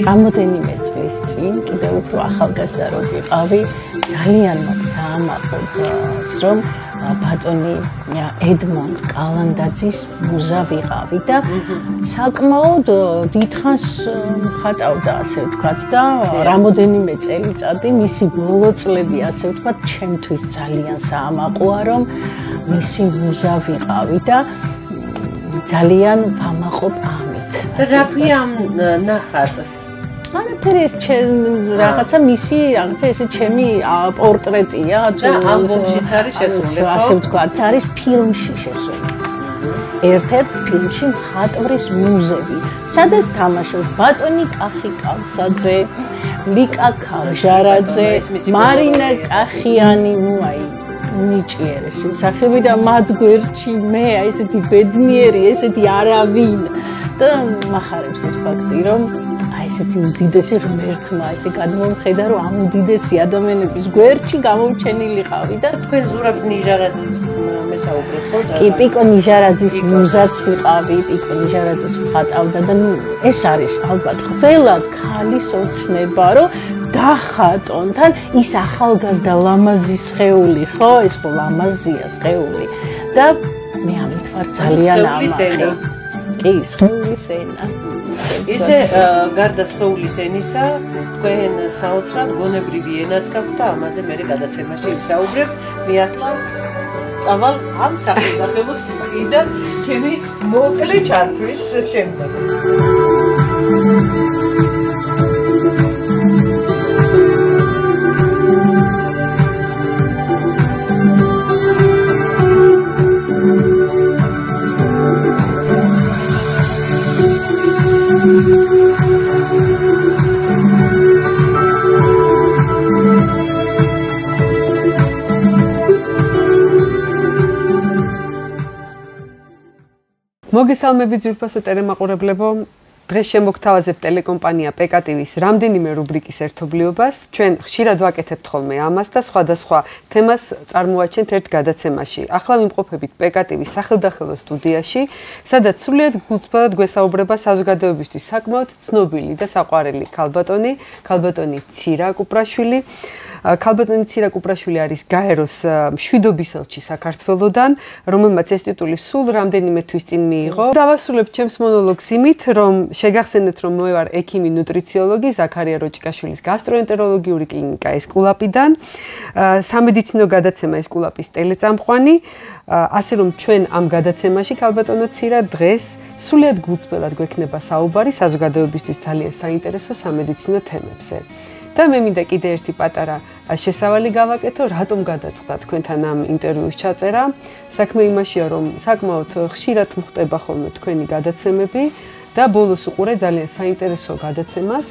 Რამოდენიმე წლის წინ კიდევ უფრო ახალგაზრდა რო ვიყავი, ძალიან მაქვს საამაყოდ, რომ ბატონი ედმონდ კალანდაძის მუზა ვიყავი და საკმაოდ დიდხანს ხატავდა, ასე ვთქვათ და რამოდენიმე წელიწადი მისი ბოლო წლები, ასე ვთქვათ, ჩემთვის ძალიან საამაყოა, რომ მისი მუზა ვიყავი და ძალიან ვამაყობ ამით. და რა ქვია ნახატს? არაფერი ეს რაღაცა მისი რაღაცა ესე ჩემი პორტრეტია და ალბომშიც არის შესული, ხო? ასე ვთქვათ, არის ფილმში შესული. ერთ-ერთ ფილმში მხატვრის მუზები, სადაც თამაშობს ბატონი კახი კავსაძე, ლიკა ქავჟარაძე, მარინა კახიანი, აი ნიჭიერესი მსახიობი და მათ გვერდში მე აი ესეთი ბედნიერი, ესეთი არავინ და მახარებს ეს ფაქტი, რომ ესეთი უდიდესი ღმერთმა ესე გადმომხედა, რომ ამ უდიდესი ადამიანების გვერდში გამომჩენილიყავი და თქვენ ზურაბ ნიჟარაძის მესაუბრეთ, ხო? კი, პიკო ნიჟარაძის მუზაც ვიყავი, პიკო ნიჟარაძის ხატავდა და ეს არის ალბათ ყველა ქალის ოცნება, რომ დახატონ თან ის ახალგაზრდა ლამაზი სხეული, ხო? ეს ხო ლამაზია სხეული და მე ამით ვარ ძალიან ამაყი. კი, სხეულის ენა. ისე გარდა სხეულის ენისა, თქვენ საოცრად გონებრივი ენაც გაქვთ და ამაზე მე გადაცემაში ვისაუბრებ. მე ახლა წავალ ამ სახელმწიფოს კიდე ჩემი მოკლე ჩართვის შემდეგ. მოგესალმებით ძვირფასო ტელემაყურებლებო, დღეს შემოგთავაზებთ ტელეკომპანია PKTV-ის რამდენიმე რუბრიკის ერთობლიობას. ჩვენ ხშირად ვაკეთებთ ხოლმე ამას და სხვადასხვა თემას წარმოაჩენთ ერთ გადაცემაში. ახლა ვიმყოფებით PKTV-ის სახელდახელო სტუდიაში, სადაც სრულიად გულწრფელად გვესაუბრება საზოგადოებისთვის საკმაოდ ცნობილი და საყვარელი ქალბატონი ცირა კუპრაშვილი. ქალბატონი ცირა კუპრაშვილი არის გაეროს მშვიდობის ელჩი საქართველოდან, რომელმაც ეს ტიტული სულ რამდენიმე თვის წინ მიიღო. დავასრულებ ჩემს მონოლოგს იმით, რომ შეგახსენეთ, რომ მე ვარ ექიმი ნუტრიციოლოგი ზაქარია როჭიკაშვილის გასტროენტეროლოგიური კლინიკა ესკულაპიდან. სამედიცინო გადაცემა ესკულაპის ტელეწამყვანი. ასე რომ ჩვენ ამ გადაცემაში ქალბატონო ცირა დღეს სრულიად გულწრფელად გვექნება საუბარი საზოგადოებისთვის ძალიან საინტერესო სამედიცინო თემებზე. და მე მინდა კიდე ერთი პატარა შესავალი გავაკეთო, რატომ გადაწყდა თქვენთან ამ ინტერვიუს ჩაწერა. საქმე იმაშია, რომ საკმაოდ ხშირად მხდება ხოლმე თქვენი გადაცემები და ბოლოს უყურე ძალიან საინტერესო გადაცემას.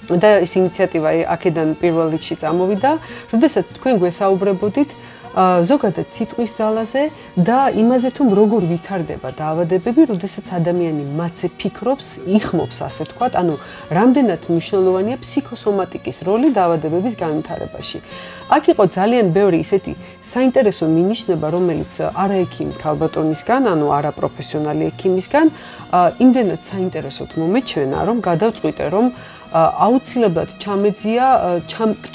და ეს ინიციატივა აქედან პირველ რიგში წამოვიდა, როდესაც თქვენ გვესაუბრებოდით ზოგადად სიტყვის ძალაზე და იმაზე თუ როგორ ვითარდება დაავადებები, როდესაც ადამიანი მათზე ფიქრობს, იხმობს, ასე ვთქვათ, ანუ რამდენად მნიშვნელოვანია ფსიქოსომატიკის როლი დაავადებების განვითარებაში. აქ იყო ძალიან ბევრი ისეთი საინტერესო მინიშნება, რომელიც არაექიმი ქალბატონისგან, ანუ არაპროფესიონალი ექიმისგან, იმდენად საინტერესოდ მომეჩვენა, რომ გადავწყვიტე, რომ აუცილებლად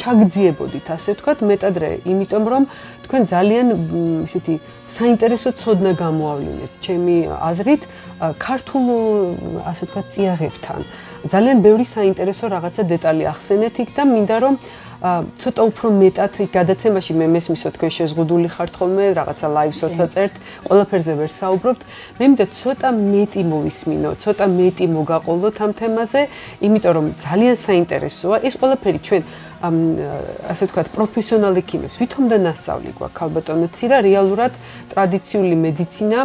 ჩაგძიებოდით, ასე ვთქვათ, მეტადრე, იმიტომ რომ თქვენ ძალიან ისეთი საინტერესო ცოდნა გამოავლინეთ, ჩემი აზრით, ქართულ, ასე ვთქვათ, წიაღებთან. ძალიან ბევრი საინტერესო რაღაცა დეტალი ახსენეთ იქ და მინდა რომ ცოტა უფრო მეტად გადაცემაში მე მესმისო თქვენ შეზღუდული ხართ ხოლმე, რაღაცა ლაივსოცა წერთ, ყველაფერზე ვერ საუბრობთ. მე მინდა ცოტა მეტი მოვისმინო, ცოტა მეტი მოგაყოლოთ ამ თემაზე, იმიტომ რომ ძალიან საინტერესოა ეს ყველაფერი ჩვენ ასე ვთქვათ, პროფესიონალ ექიმებს ვითომდა ნასწავლი გვაქვს ალბათონო ცირა რეალურად ტრადიციული მედიცინა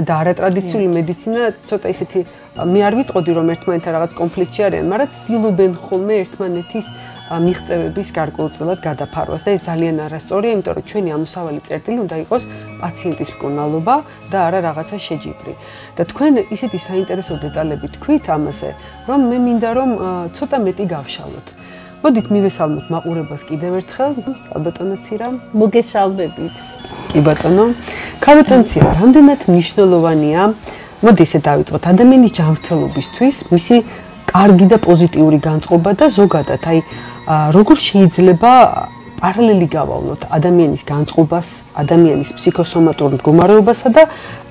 და არატრადიციული მედიცინა ცოტა ისეთი მე არ ვიტყოდი რომ ერთმანეთთან რაღაც კონფლიქტში არიან, მაგრამ ცდილობენ ხოლმე ერთმანეთის მიღწევების გარკვეულწილად გადაფარვას და ეს ძალიან არასწორია, იმიტომ რომ ჩვენი ამოსავალი წერტილი უნდა იყოს პაციენტის მკურნალობა და არა რაღაცა შეჯიბრი. და თქვენ ისეთი საინტერესო დეტალები თქვით ამაზე, რომ მე მინდა რომ ცოტა მეტი გავშალოთ. მოდით მივესალმოთ მაყურებას კიდევ ერთხელ, ალბათონო ცირა. მოგესალმებით. კი ბატონო. ქალბატონ ცირა, რამდენად მნიშვნელოვანია, მოდი ესე დავიწყოთ, ადამიანის ჯანმრთელობისთვის მისი კარგი და პოზიტიური განწყობა და ზოგადად, აი, როგორ შეიძლება პარალელი გავავლოთ ადამიანის განწყობას, ადამიანის ფსიქოსომატურ მდგომარეობასა და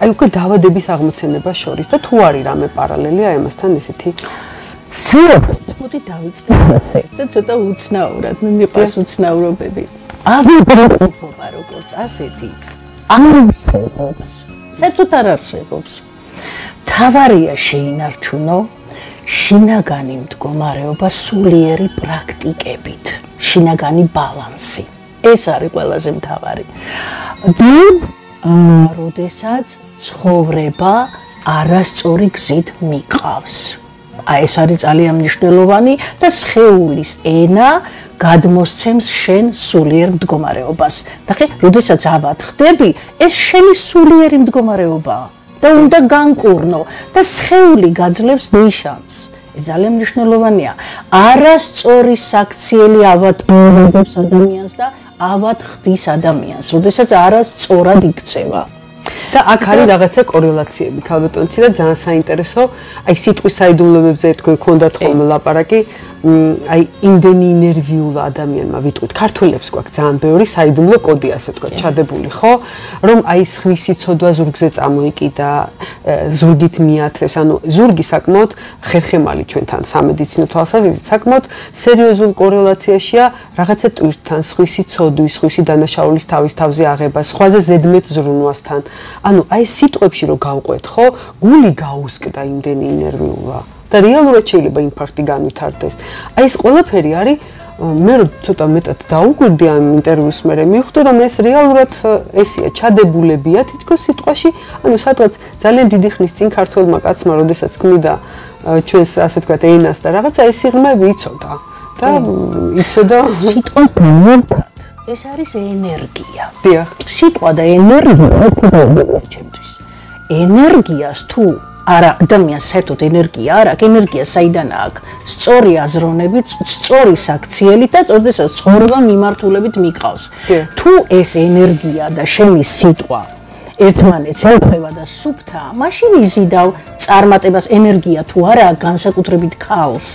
აი უკვე დაავადების აღმოცენებას შორის და თუ არის რამე პარალელი აი ამასთან ესეთი მოდი დავიწყოთ ასე და ცოტა უცნაურად, მე მიყვარს უცნაურობები. ავიბრობა როგორც ასეთი არსებობს. საერთოდ არ არსებობს. თავარია შეინარჩუნო შინაგანი მდგომარეობა სულიერი პრაქტიკებით, შინაგანი ბალანსი. ეს არის ყველაზე მთავარი. და როდესაც ცხოვრება არასწორი გზით მიყავს. აი ეს არის ძალიან მნიშვნელოვანი და სხეულის ენა გადმოსცემს შენ სულიერ მდგომარეობას. ნახე, როდესაც ავად ხდები, ეს შენი სულიერი მდგომარეობაა და უნდა განკურნო და სხეული გაძლევს ნიშანს. ეს ძალიან მნიშვნელოვანია. არასწორი საქციელი ავატყობებს ადამიანს და ავად ხდის ადამიანს, როდესაც არასწორად იქცევა. და აქ არის რაღაცა კორელაციები, ქალბატონ ცირა, ძალიან საინტერესო. აი სიტყვის საიდუმლოებებზე თქვენ გქონდათ ხოლმე ლაპარაკი, აი იმდენი ნერვიულა ადამიანმა ვიტყვით, ქართველებს გვაქვს ძალიან ბევრი საიდუმლო კოდი, ასე ვთქვათ, ჩადებული, ხო? რომ აი სხვისი ცოდვა ზურგზე წამოიკიდა, ზურგით მიათლევს, ანუ ზურგი საკმაოდ ხერხემალი ჩვენთან სამედიცინო თვალსაზრისით, საკმაოდ სერიოზულ კორელაციაშია რაღაცა ტვირთთან, სხვისი ცოდვის, სხვისი დანაშაულის თავის თავზე აღება, სხვაზე ზედმეტ ზრუნვასთან. ანუ აი სიტყვებში რო გავყვეთ, ხო? გული გაუსკდა იმდენი ნერვიულა. და რეალურად შეიძლება ინფარქტი განვითარდეს. აი ეს ყველაფერი არის მე რო ცოტა მეტად დაუკვირდი ამ ინტერვიუს მერე მივხვდი რომ ეს რეალურად ესია ჩადებულებია თითქოს სიტყვაში, ანუ სადღაც ძალიან დიდი ხნის წინ ქართველმა კაცმა როდესაც ქმნიდა ჩვენს ასე ვთქვათ ენას და რაღაცა ეს სიღრმეები იცოდა და იცოდა სიტყვის მომენტად. ეს არის ენერგია. დიახ. სიტყვა და ენერგია ერთდროულად ჩემთვის. ენერგიას თუ არა ადამიანს საერთოდ ენერგია არ აქვს, ენერგია საიდან აქვს? სწორი აზროვნებით, სწორი საქციელი და როდესაც ცხოვრება მიმართულებით მიყავს. თუ ეს ენერგია და შენი სიტყვა ერთმანეთს ემთხვევა და სუფთაა, მაშინ იზიდავ წარმატებას. ენერგია თუ არა აქვს განსაკუთრებით ქალს,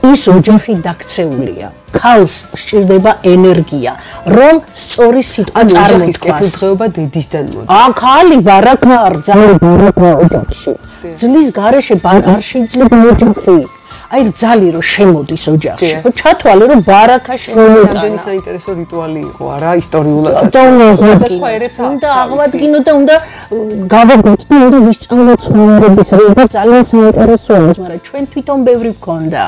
ის ოჯახი დაქცეულია. ქალს სჭირდება ენერგია, რომ სწორი სიტყვა წარმოთქვას. კეთილდღეობა დედისთან მოდის. ქალი ბარაკა არ ძალიან ბარაკა ოჯახში. ძლის გარეშე არ შეიძლება ოჯახი. აი რძალი რომ შემოდის ოჯახში, ხო ჩათვალე რომ ბარაკა შემოდის. რამდენი საინტერესო რიტუალი იყო, არა ისტორიულად. და სხვა ერებს უნდა აღვადგინო და უნდა გავაგოთ და უნდა ვისწავლოთ ცხოვრების რიგი. ძალიან საინტერესოა, მაგრამ ჩვენ თვითონ ბევრი გქონდა,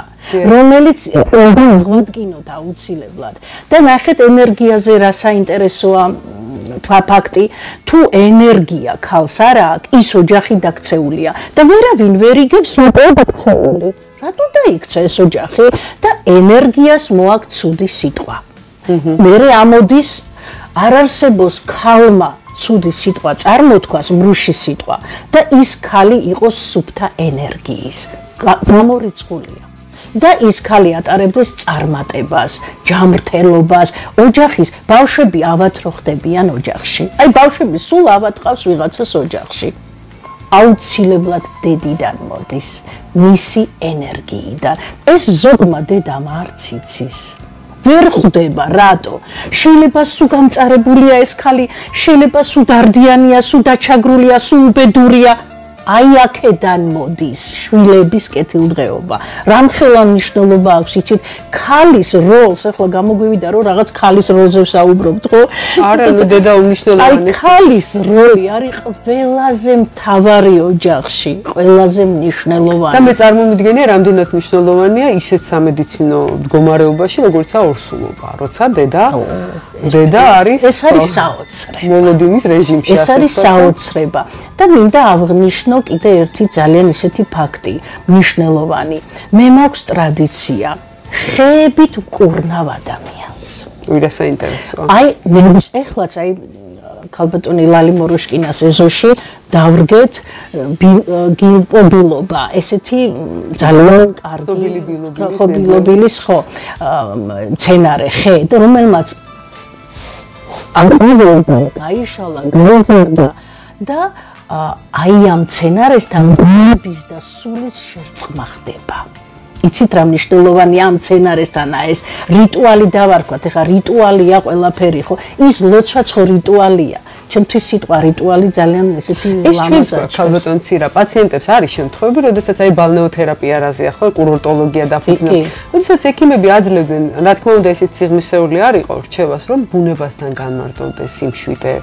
რომელიც აღვადგინოთ აუცილებლად. და ნახეთ ენერგიაზე რა საინტერესოა ფაქტი, თუ ენერგია ქალს არ აქვს, ის ოჯახი დაქცეულია და ვერავინ ვერ იგებს რატო დაქცეული. რატო დაიქცა ეს ოჯახი და ენერგიას მოაქვს ცუდი სიტყვა. მერე ამოდის არ არსებობს ქალმა ცუდი სიტყვა წარმოთქვას, მრუში სიტყვა და ის ქალი იყოს სუფთა ენერგიის. გამორიცხულია. და ის ქალი ატარებდეს წარმატებას, ჯანმრთელობას, ოჯახის ბავშვები ავად რო ხდებიან ოჯახში. აი ბავშვები სულ ავად ყავს ვიღაცას ოჯახში. აუცილებლად დედიდან მოდის, მისი ენერგიიდან. ეს ზოგმა დედამ არც იცის. ვერ ხვდება, რატო? შეიძლება სულ გამწარებულია ეს ქალი, შეიძლება სულ დარდიანია, სულ დაჩაგრულია, სულ უბედურია. აი აქედან მოდის შვილების კეთილდღეობა. რამხელა მნიშვნელობა აქვს, იცით, ქალის როლს, ახლა გამოგვივიდა რომ რაღაც ქალის როლზე ვსაუბრობთ, ხო? არა, დედა უმნიშვნელოვანესი. აი ქალის როლი არის ყველაზე მთავარი ოჯახში, ყველაზე მნიშვნელოვანი. და მე წარმომიდგენია, რამდენად მნიშვნელოვანია ისეთ სამედიცინო მდგომარეობაში, როგორიცაა ორსულობა, როცა დედა არის ეს არის საოცრება. მოლოდინის რეჟიმში ეს არის საოცრება და მინდა აღვნიშნო კიდე ერთი ძალიან ისეთი ფაქტი, მნიშვნელოვანი. მე მაქვს ტრადიცია ხეებით ვკურნავ ადამიანს. ვირა საინტერესოა. აი, ეხლაც აი ქალბატონი ლალი მოროშკინას ეზოში დავრგეთ გილპობილობა, ესეთი ძალიან კარგი ბილობილის ხო მცენარე ხე, რომელმაც გაიშალა, გაიზარდა და აი ამ მცენარესთან ბუნების და სულის შერწყმა ხდება. იცით რა მნიშვნელოვანია ამ მცენარესთან ეს რიტუალი დავარქვათ, ეხლა რიტუალია ყველაფერი ხო? ის ლოცვაც ხო რიტუალია. ჩემთვის სიტყვა რიტუალი ძალიან ესეთი ლამაზია. ეს ქალბატონ ცირა პაციენტებს არის შემთხვევები, როდესაც აი ბალნეოთერაპიარაზეა ხო, კურორტოლოგია დაფუძნებ. როდესაც ექიმები აძლევდნენ, რა თქმა უნდა, ესეც სიღრმისეული არ იყო რჩევას, რომ ბუნებასთან განმარტოვდეს სიმშვიდე.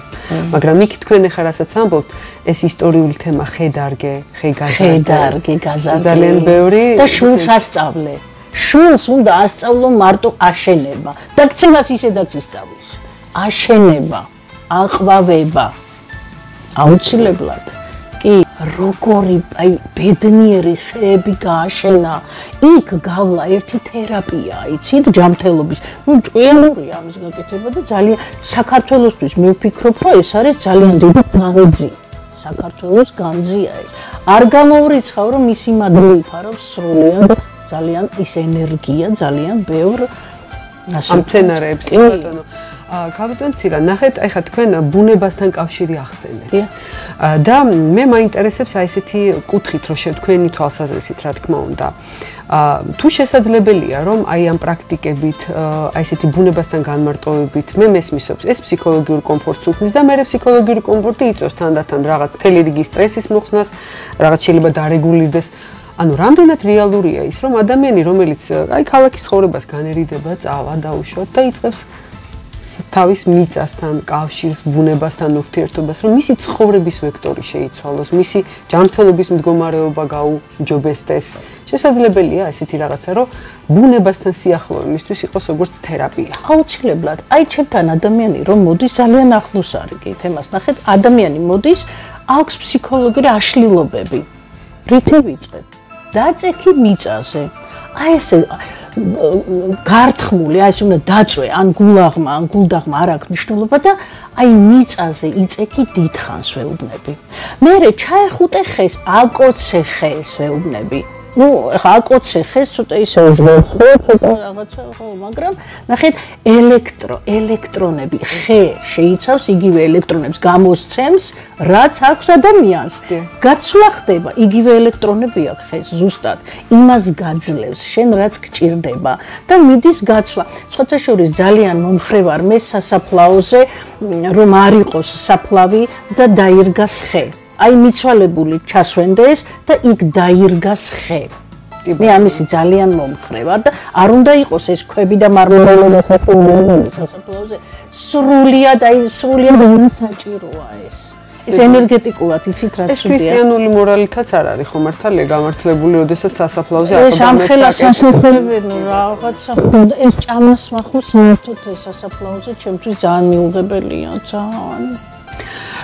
მაგრამ იქ თქვენ ახლა რასაც ამბობთ, ეს ისტორიული თემა ხედარგე, ხეგაზარდე ძალიან ბევრი და შვილს ასწავლე. შვილს უნდა ასწავლო მარტო აშენება. და ქცევას ისედაც ისწავლის. აშენება, აყვავება. აუცილებლად. კი, როგორი აი ბედნიერი ხეები გააშენა. იქ გავლა ერთი თერაპია, იცით, ჯანმრთელობის. ნუ ჭკვიანურია ამის გაკეთება და ძალიან საქართველოსთვის მე ვფიქრობ, რომ ეს არის ძალიან დიდი მაღაზია. საქართველოს განძია ეს. არ გამოვრიცხავ, რომ ისი მადლი იფარავს სრულიად ძალიან ის ენერგია, ძალიან ბევრ ამ სცენარებს, ბატონო. ქალბატონ ცირა, ნახეთ, ეხლა თქვენ ბუნებასთან კავშირი ახსენეთ. და მე მაინტერესებს აი ესეთი კუთხით, რომ თქვენი თვალსაზრისით, რა თქმა უნდა. თუ შესაძლებელია, რომ აი ამ პრაქტიკებით, აი ესეთი ბუნებასთან განმარტოვებით, მე მესმისობს, ეს ფსიქოლოგიურ კომფორტს უქმნის და მე ფსიქოლოგიური კომფორტი იწვევს თანდათან რაღაც მთელი რიგი სტრესის მოხსნას, რაღაც შეიძლება დარეგულირდეს. ანუ რამდენად რეალურია ის, რომ ადამიანი, რომელიც აი ქალაქის ცხოვრებას განერიდება, წავა დაუშვათ და იწყებს თავის მიწასთან, კავშირს, ბუნებასთან ურთიერთობას, რომ მისი ცხოვრების ვექტორი შეიცვალოს, მისი ჯანმრთელობის მდგომარეობა გაუმჯობესდეს. შესაძლებელია ესეთი რაღაცა, რომ ბუნებასთან სიახლოვე მისთვის იყოს როგორც თერაპია. აუცილებლად. აი ჩემთან ადამიანი რომ მოდის ძალიან ახლოს არის კი თემას. ნახეთ, ადამიანი მოდის, აქვს ფსიქოლოგიური აშლილობები. რითი ვიწყებ? დაწექი მიწაზე. აი ესე გართხმული, აი ეს უნდა დაწვე, ან გულაღმა, ან გულდაღმა არ აქვს მნიშვნელობა და აი მიწაზე იწექი დიდხანს ვეუბნები. მერე ჩაეხუტე ხეს, აკოცე ხეს ვეუბნები. ნუ ეხა აკოცე ხეს ცოტა ისე უძლებს, ცოტა რაღაცა ხო, მაგრამ ნახეთ ელექტრონები, ხე შეიცავს იგივე ელექტრონებს გამოსცემს, რაც აქვს ადამიანს. გაცვლა ხდება, იგივე ელექტრონები აქვს ხეს ზუსტად, იმას გაძლევს, შენ რაც გჭირდება და მიდის გაცვლა. სხვათა შორის ძალიან მომხრე ვარ მე სასაფლაოზე, რომ არ იყოს საფლავი და დაირგას ხე. აი მიცვალებული ჩასვენდეს და იქ დაირგას ხე. მე ამისი ძალიან მომხრე ვარ და არ უნდა იყოს ეს ქვები და მარმარილო სასაფლაოზე. სრულიად საჭიროა ეს. ეს ენერგეტიკულად იცით რა ცუდია. ეს ქრისტიანული მორალითაც არ არის ხო მართალია გამართლებული, როდესაც სასაფლაოზე ეს ამხელა სასაფლაოზე რაღაცა ეს ჭამას მახოს საერთოდ ეს სასაფლაოზე ჩემთვის ძალიან მიუღებელია, ძალიან.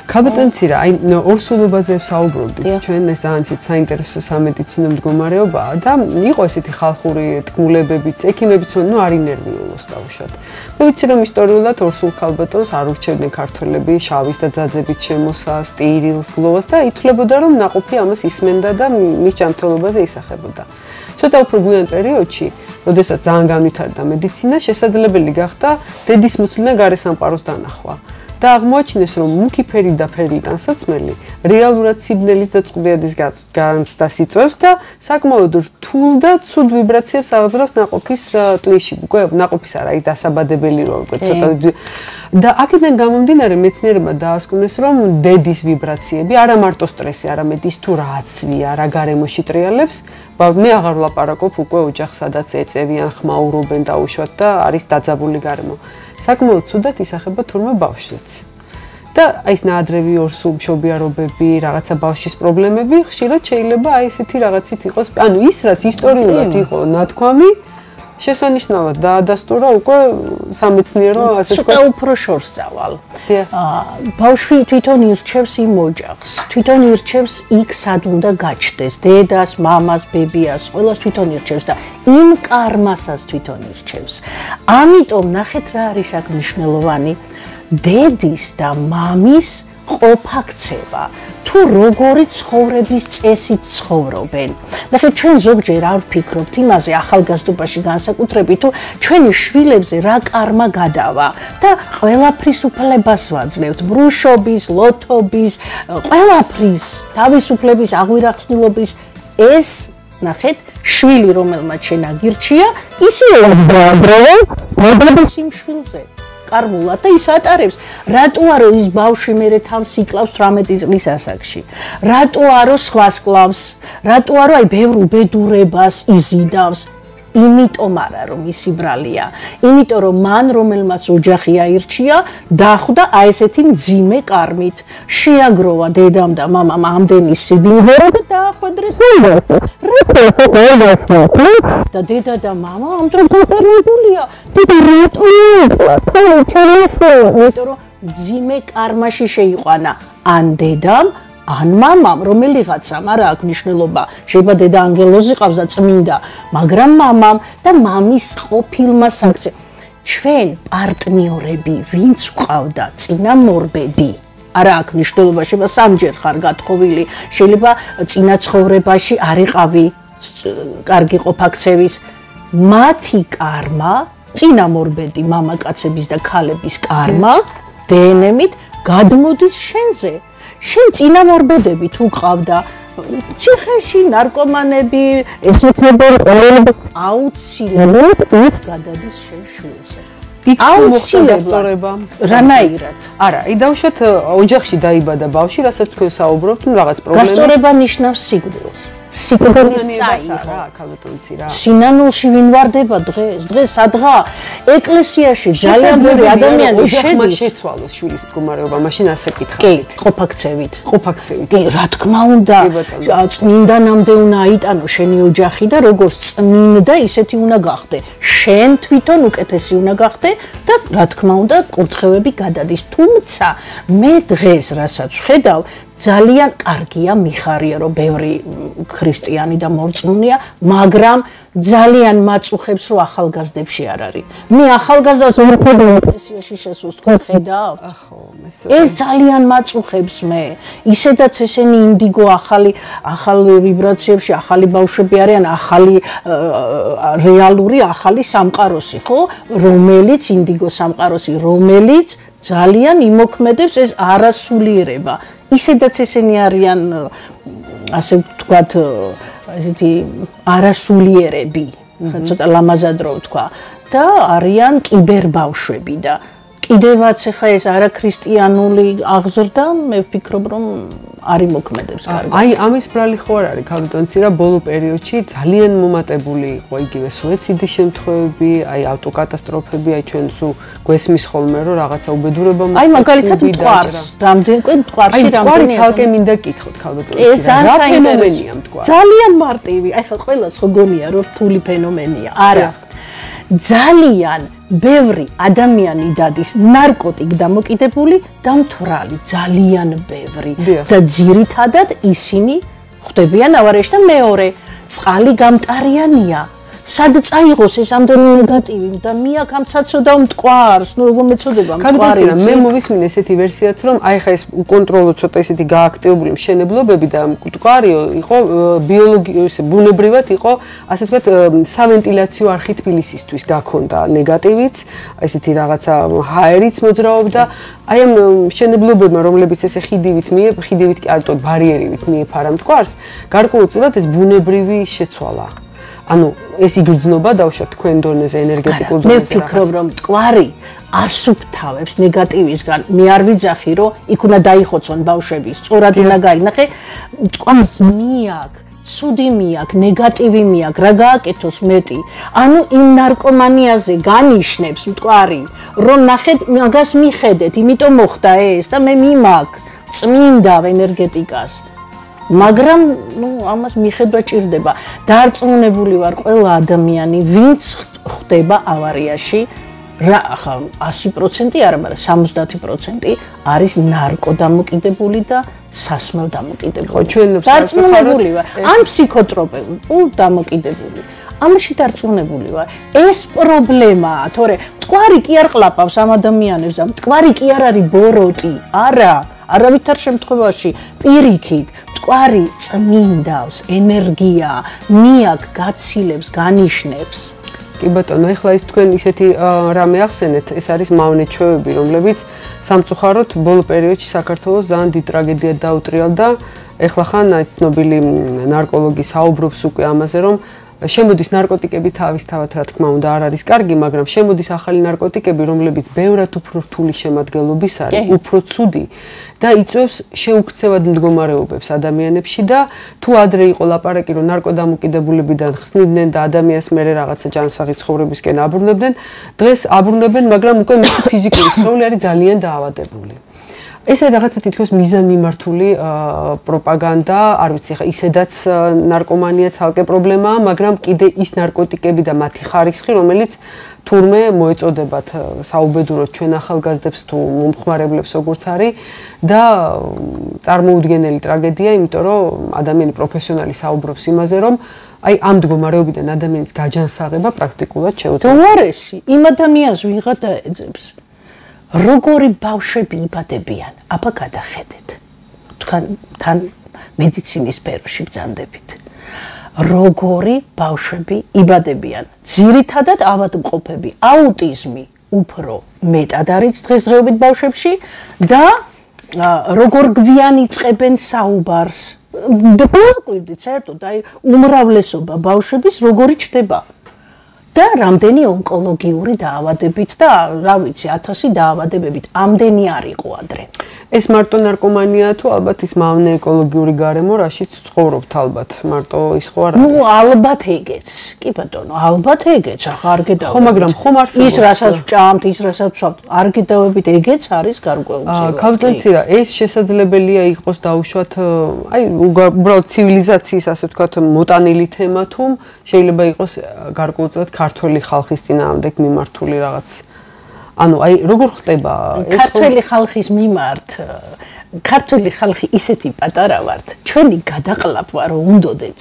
ქალბატონ ცირა, აი ორსულობაზე ვსაუბრობდით, ჩვენ ეს ძალიან საინტერესო სამედიცინო მდგომარეობაა და იყო ესეთი ხალხური თქმულებებიც, ექიმებიც ნუ არ ინერვიულოს დაუშვათ. მე ვიცი რომ ისტორიულად ორსულ ქალბატონს არ ურჩევდნენ ქართველები შავის და ძაძებით შემოსას, სტირილს, გლოვას და ითვლებოდა რომ ნაყოფი ამას ისმენდა და მის ჯანმრთელობაზე ისახებოდა. ცოტა უფრო გვიან პერიოდში, როდესაც ძალიან განვითარდა მედიცინა, შესაძლებელი გახდა დედის მუცლიდან გარესამყაროს დანახვა. და აღმოაჩინეს, რომ მუქი ფერი და ფერილი ტანსაცმელი რეალურად სიბნელის და წყვილების განცდას იწვევს და საკმაოდ რთულ და ცუდ ვიბრაციებს აღძრავს ნაყოფის ტვინში. უკვე ნაყოფის არა, დასაბადებელი რო უკვე ცოტა და აქედან გამომდინარე მეცნიერებმა დაასკვნეს, რომ დედის ვიბრაციები არა მარტო სტრესი, არამედ ის თუ რა აცვია, რა გარემოში ტრიალებს, მე აღარ ვლაპარაკობ უკვე ოჯახს, სადაც ეწევიან, ხმაურობენ დაუშვათ და არის დაძაბული გარემო. საკმაოდ ცუდად ისახება თურმე ბავშვზეც. და აი ეს ნაადრევი ორსულმშობიარობები, რაღაცა ბავშვის პრობლემები ხშირად შეიძლება აი ესეთი რაღაცით იყოს. ანუ ის რაც ისტორიულად იყო ნათქვამი, შესანიშნავად დაადასტურა უკვე სამეცნიერო ასე ვთქვათ. ცოტა უფრო შორს წავალ. ბავშვი თვითონ ირჩევს იმ ოჯახს, თვითონ ირჩევს იქ სად უნდა გაჩნდეს, დედას, მამას, ბებიას, ყველას თვითონ ირჩევს და იმ კარმასაც თვითონ ირჩევს. ამიტომ ნახეთ რა არის აქ მნიშვნელოვანი. დედის და მამის ყოფაქცევა თუ როგორი ცხოვრების წესით ცხოვრობენ. ნახეთ ჩვენ ზოგჯერ არ ვფიქრობთ იმაზე ახალგაზრდობაში განსაკუთრებით თუ ჩვენი შვილებზე რა კარმა გადავა და ყველაფრის უფლებას ვაძლევთ ბრუშობის, ლოთობის, ყველაფრის თავისუფლების, აღვირახსნილობის ეს ნახეთ შვილი რომელმაც შენ აგირჩია ისე დააბრალო მოდრების იმ შვილზე. კარმულად და ის ატარებს. რატო არო ის ბავშვი მერე თავს იკლავს 18 წლის ასაკში? რატო არო სხვას კლავს? რატო არო აი ბევრ უბედურებას იზიდავს? იმიტომ არა რომ ისი ბრალია. იმიტომ რომ მან რომელმაც ოჯახი აირჩია, დახვდა აი ესეთი მძიმე კარმით. შეაგროვა დედამ და მამამ ამდენი სიბინძურო და დაახვედრეს და დედა და მამა ამდენ გოპერებულია. იმიტომ რომ მძიმე კარმაში შეიყვანა ან დედამ ან მამამ რომელიღაცამ არა აქვს მნიშვნელობა შეიძლება დედა ანგელოზი ყავს და წმინდა მაგრამ მამამ და მამის ყოფილმა საქცე ჩვენ პარტნიორები ვინც ყავდა წინამორბედი არა აქვს მნიშვნელობა შეიძლება სამჯერ ხარ გათხოვილი შეიძლება წინა ცხოვრებაში არ იყავი კარგი ყოფაქცევის მათი კარმა წინამორბედი მამაკაცების და ქალების კარმა დნმ-ით გადმოდის შენზე შენ წინამორბედები თუ ყავდა ციხეში ნარკომანები ესეთები აუცილებლად ეს გადადის შენ შვილზე აუცილებლად რანაირად არა აი დავუშვათ ოჯახში დაიბადა ბავშვი რასაც თქვენ საუბრობთ ნუ რაღაც პრობლემა გასწორება ნიშნავს სიკვდილს სიკვდილის წაიღო ქალბატონცი რა სინანულში ვინ ვარდება დღეს სადღა ეკლესიაში ძალიან ბევრი ადამიანი შედის შეცვალოს შვილის მდგომარეობა მაშინ ასე კითხავთ კი ყოფაქცევით კი რა თქმა უნდა წმინდანამდე უნდა აიტანო შენი ოჯახი და როგორც წმინდა ისეთი უნდა გახდე შენ თვითონ უკეთესი უნდა გახდე და რა თქმა უნდა კურთხევები გადადის თუმცა მე დღეს რასაც ვხედავ ძალიან კარგია მიხარია რომ ბევრი ქრისტიანი და მორწმუნეა მაგრამ ძალიან მაწუხებს რომ ახალგაზრდებში არ არის მე ახალგაზრდას ეკლესიაში შესულს თქვენ ხედავთ ეს ძალიან მაწუხებს მე ისედაც ესენი ინდიგო ახალ ვიბრაციებში ახალი ბავშვები არიან ახალი რეალური ახალი სამყაროსი ხო რომელიც ინდიგო სამყაროსი რომელიც ძალიან იმოქმედებს ეს არასულიერება ისედაც ესენი არიან ასე ვთქვათ ესეთი არასულიერები ცოტა ლამაზად რო ვთქვა და არიან კიბერბავშვები და კიდევაც ახლა ეს არაქრისტიანული აღზრდა მე ვფიქრობ რომ არ იმოქმედებს კარგად აი ამის ბრალი ხო არ არის ქალბატონცი რა ბოლო პერიოდში ძალიან მომატებული იყო იგივე სუიციდის შემთხვევები აი ავტოკატასტროფები აი ჩვენ სულ გვესმის ხოლმე რომ რაღაცა უბედურება აი მაგალითად მტკვარს რამდენი მტკვარში რამდენი ცალკე მინდა კითხოთ ქალბატონცი ეს ძალიან საინტერესოა მტკვარი ძალიან მარტივი აი ხა ყველას ხო გონია რომ რთული ფენომენია არა ძალიან ბევრი ადამიანი დადის ნარკოტიკ დამოკიდებული და მთვრალი ძალიან ბევრი და ძირითადად ისინი ხვდებიან ავარიაში და მეორე წყალი გამტარიანია სად წაიღოს ეს ამდენი ნეგატივი და მიაქ ამ საწოდავ მტკვარს, ნუ როგორ მეწოდება მტკვარი. მე მოვისმინე ესეთი ვერსიაც, რომ აი ხა ეს უკონტროლო ცოტა ესეთი გააქტიებული მშენებლობები და მტკვარი იყო ბუნებრივად იყო, ასე ვთქვათ, სავენტილაციო არხი თბილისისთვის გაქონდა ნეგატივიც, ესეთი რაღაცა ჰაერიც მოძრაობდა. აი ამ მშენებლობებმა, რომლებიც ესე ხიდივით კი არტო ბარიერივით მიეფარა მტკვარს, გარკვეულწილად ეს ბუნებრივი შეცვალა. ანუ ეს იგრძნობა დავუშვათ თქვენ დონეზე ენერგეტიკულ დონეზე. მე ვფიქრობ, რომ მტკვარი ასუფთავებს ნეგატივისგან. მე არ ვიძახი, რომ იქ უნდა დაიხოცონ ბავშვები, სწორად უნდა გაინახე. მტკვარს მიაქ ცუდი მიაქ, ნეგატივი მიაქ, რა გააკეთოს მეტი. ანუ იმ ნარკომანიაზე განიშნებს მტკვარი, რომ ნახეთ, მაგას მიხედეთ, იმიტომ მოხდა ეს და მე მიმაქ წმინდა ენერგეტიკას. მაგრამ, ნუ, ამას მიხედვა ჭირდება. დარწმუნებული ვარ, ყველა ადამიანი, ვინც ხდება ავარიაში, რა ახლა 100% არა, მაგრამ 70% არის ნარკოდამოკიდებული და სასმელ დამოკიდებული. დარწმუნებული ვარ, ან ფსიქოტროპულ დამოკიდებული. ამაში დარწმუნებული ვარ. ეს პრობლემაა, თორე მტკვარი კი არ ყლაპავს ამ ადამიანებს და მტკვარი კი არ არის ბოროტი. არა, არავითარ შემთხვევაში პირიქით მტკვარი წმინდავს, ენერგია, მიაქ გაცილებს, განიშნებს. კი ბატონო, ეხლა ის თქვენ ისეთი რამე ახსენეთ, ეს არის მავნეჩვევები, რომლებიც სამწუხაროდ ბოლო პერიოდში საქართველოს ძალიან დიდ ტრაგედიად დაუტრიალდა. ეხლა ხან აი ცნობილი ნარკოლოგი საუბრობს უკვე ამაზე, რომ შემოდის ნარკოტიკები თავისთავად, რა თქმა უნდა, არ არის კარგი, მაგრამ შემოდის ახალი ნარკოტიკები, რომლებიც ბევრად უფრო რთული შემადგენლობის არის, უფრო ცუდი და იწვევს შეუქცევად მდგომარეობებს ადამიანებში და თუ ადრე იყო ლაპარაკი, რომ ნარკოდამოკიდებულებიდან ხსნიდნენ და ადამიანს მერე რაღაცა ჯანსაღი ცხოვრებისკენ აბრუნებდნენ, დღეს აბრუნებენ, მაგრამ უკვე მისი ფიზიკური სხეული არის ძალიან დაავადებული. ეს არის რაღაცა თითქოს მიზანმიმართული პროპაგანდა, არ ვიცი, ხა ისედაც ნარკომანია ცალკე პრობლემაა, მაგრამ კიდე ის ნარკოტიკები და მათი ხარისხი, რომელიც თურმე მოეწოდებათ საუბედუროდ ჩვენ ახალგაზრდებს თუ მომხმარებლებს როგორც არის და წარმოუდგენელი ტრაგედია, იმიტომ რომ ადამიანი პროფესიონალი საუბრობს იმაზე, რომ აი ამ მდგომარეობიდან ადამიანის გაჯანსაღება პრაქტიკულად შეუძლია. უარესი, იმ ადამიანს ვიღა დაეძებს. როგორი ბავშვები იბადებიან, აბა გადახედეთ. თან მედიცინის სფეროში ბრძანდებით. როგორი ბავშვები იბადებიან. ძირითადად ავადმყოფები, აუტიზმი უფრო მეტად არის დღესდღეობით ბავშვებში და როგორ გვიან იწყებენ საუბარს. დაგვიყვირდით საერთოდ, აი უმრავლესობა ბავშვების როგორი ჩდება. და რამდენი ონკოლოგიური დაავადებით და რა ვიცი 1000 დაავადებებით ამდენი არ იყო ადრე. ეს მარტო ნარკომანია თუ ალბათ ის მავნე ეკოლოგიური გარემო რაშიც ცხოვრობთ ალბათ მარტო ის ხო არ არის? ნუ ალბათ ეგეც. კი ბატონო, ალბათ ეგეც. ახლა არ გედავებით. ხო, მაგრამ ხომ არსებობს ის რასაც ვჭამთ, ის რასაც ვსვამთ, არ გედავებით, ეგეც არის გარკვეულწილად. ქალბატონცირა, ეს შესაძლებელია იყოს დაუშვათ, აი უბრალოდ ცივილიზაციის ასე ვთქვათ მოტანილი თემა თუ შეიძლება იყოს გარკვეულწილად ქართველი ხალხის წინააღმდეგ მიმართული რაღაც. ანუ აი როგორ ხდება ეს ქართველი ხალხის მიმართ ქართველი ხალხი ისეთი პატარა ვართ ჩვენი გადაყლაპვა რომ უნდოდეთ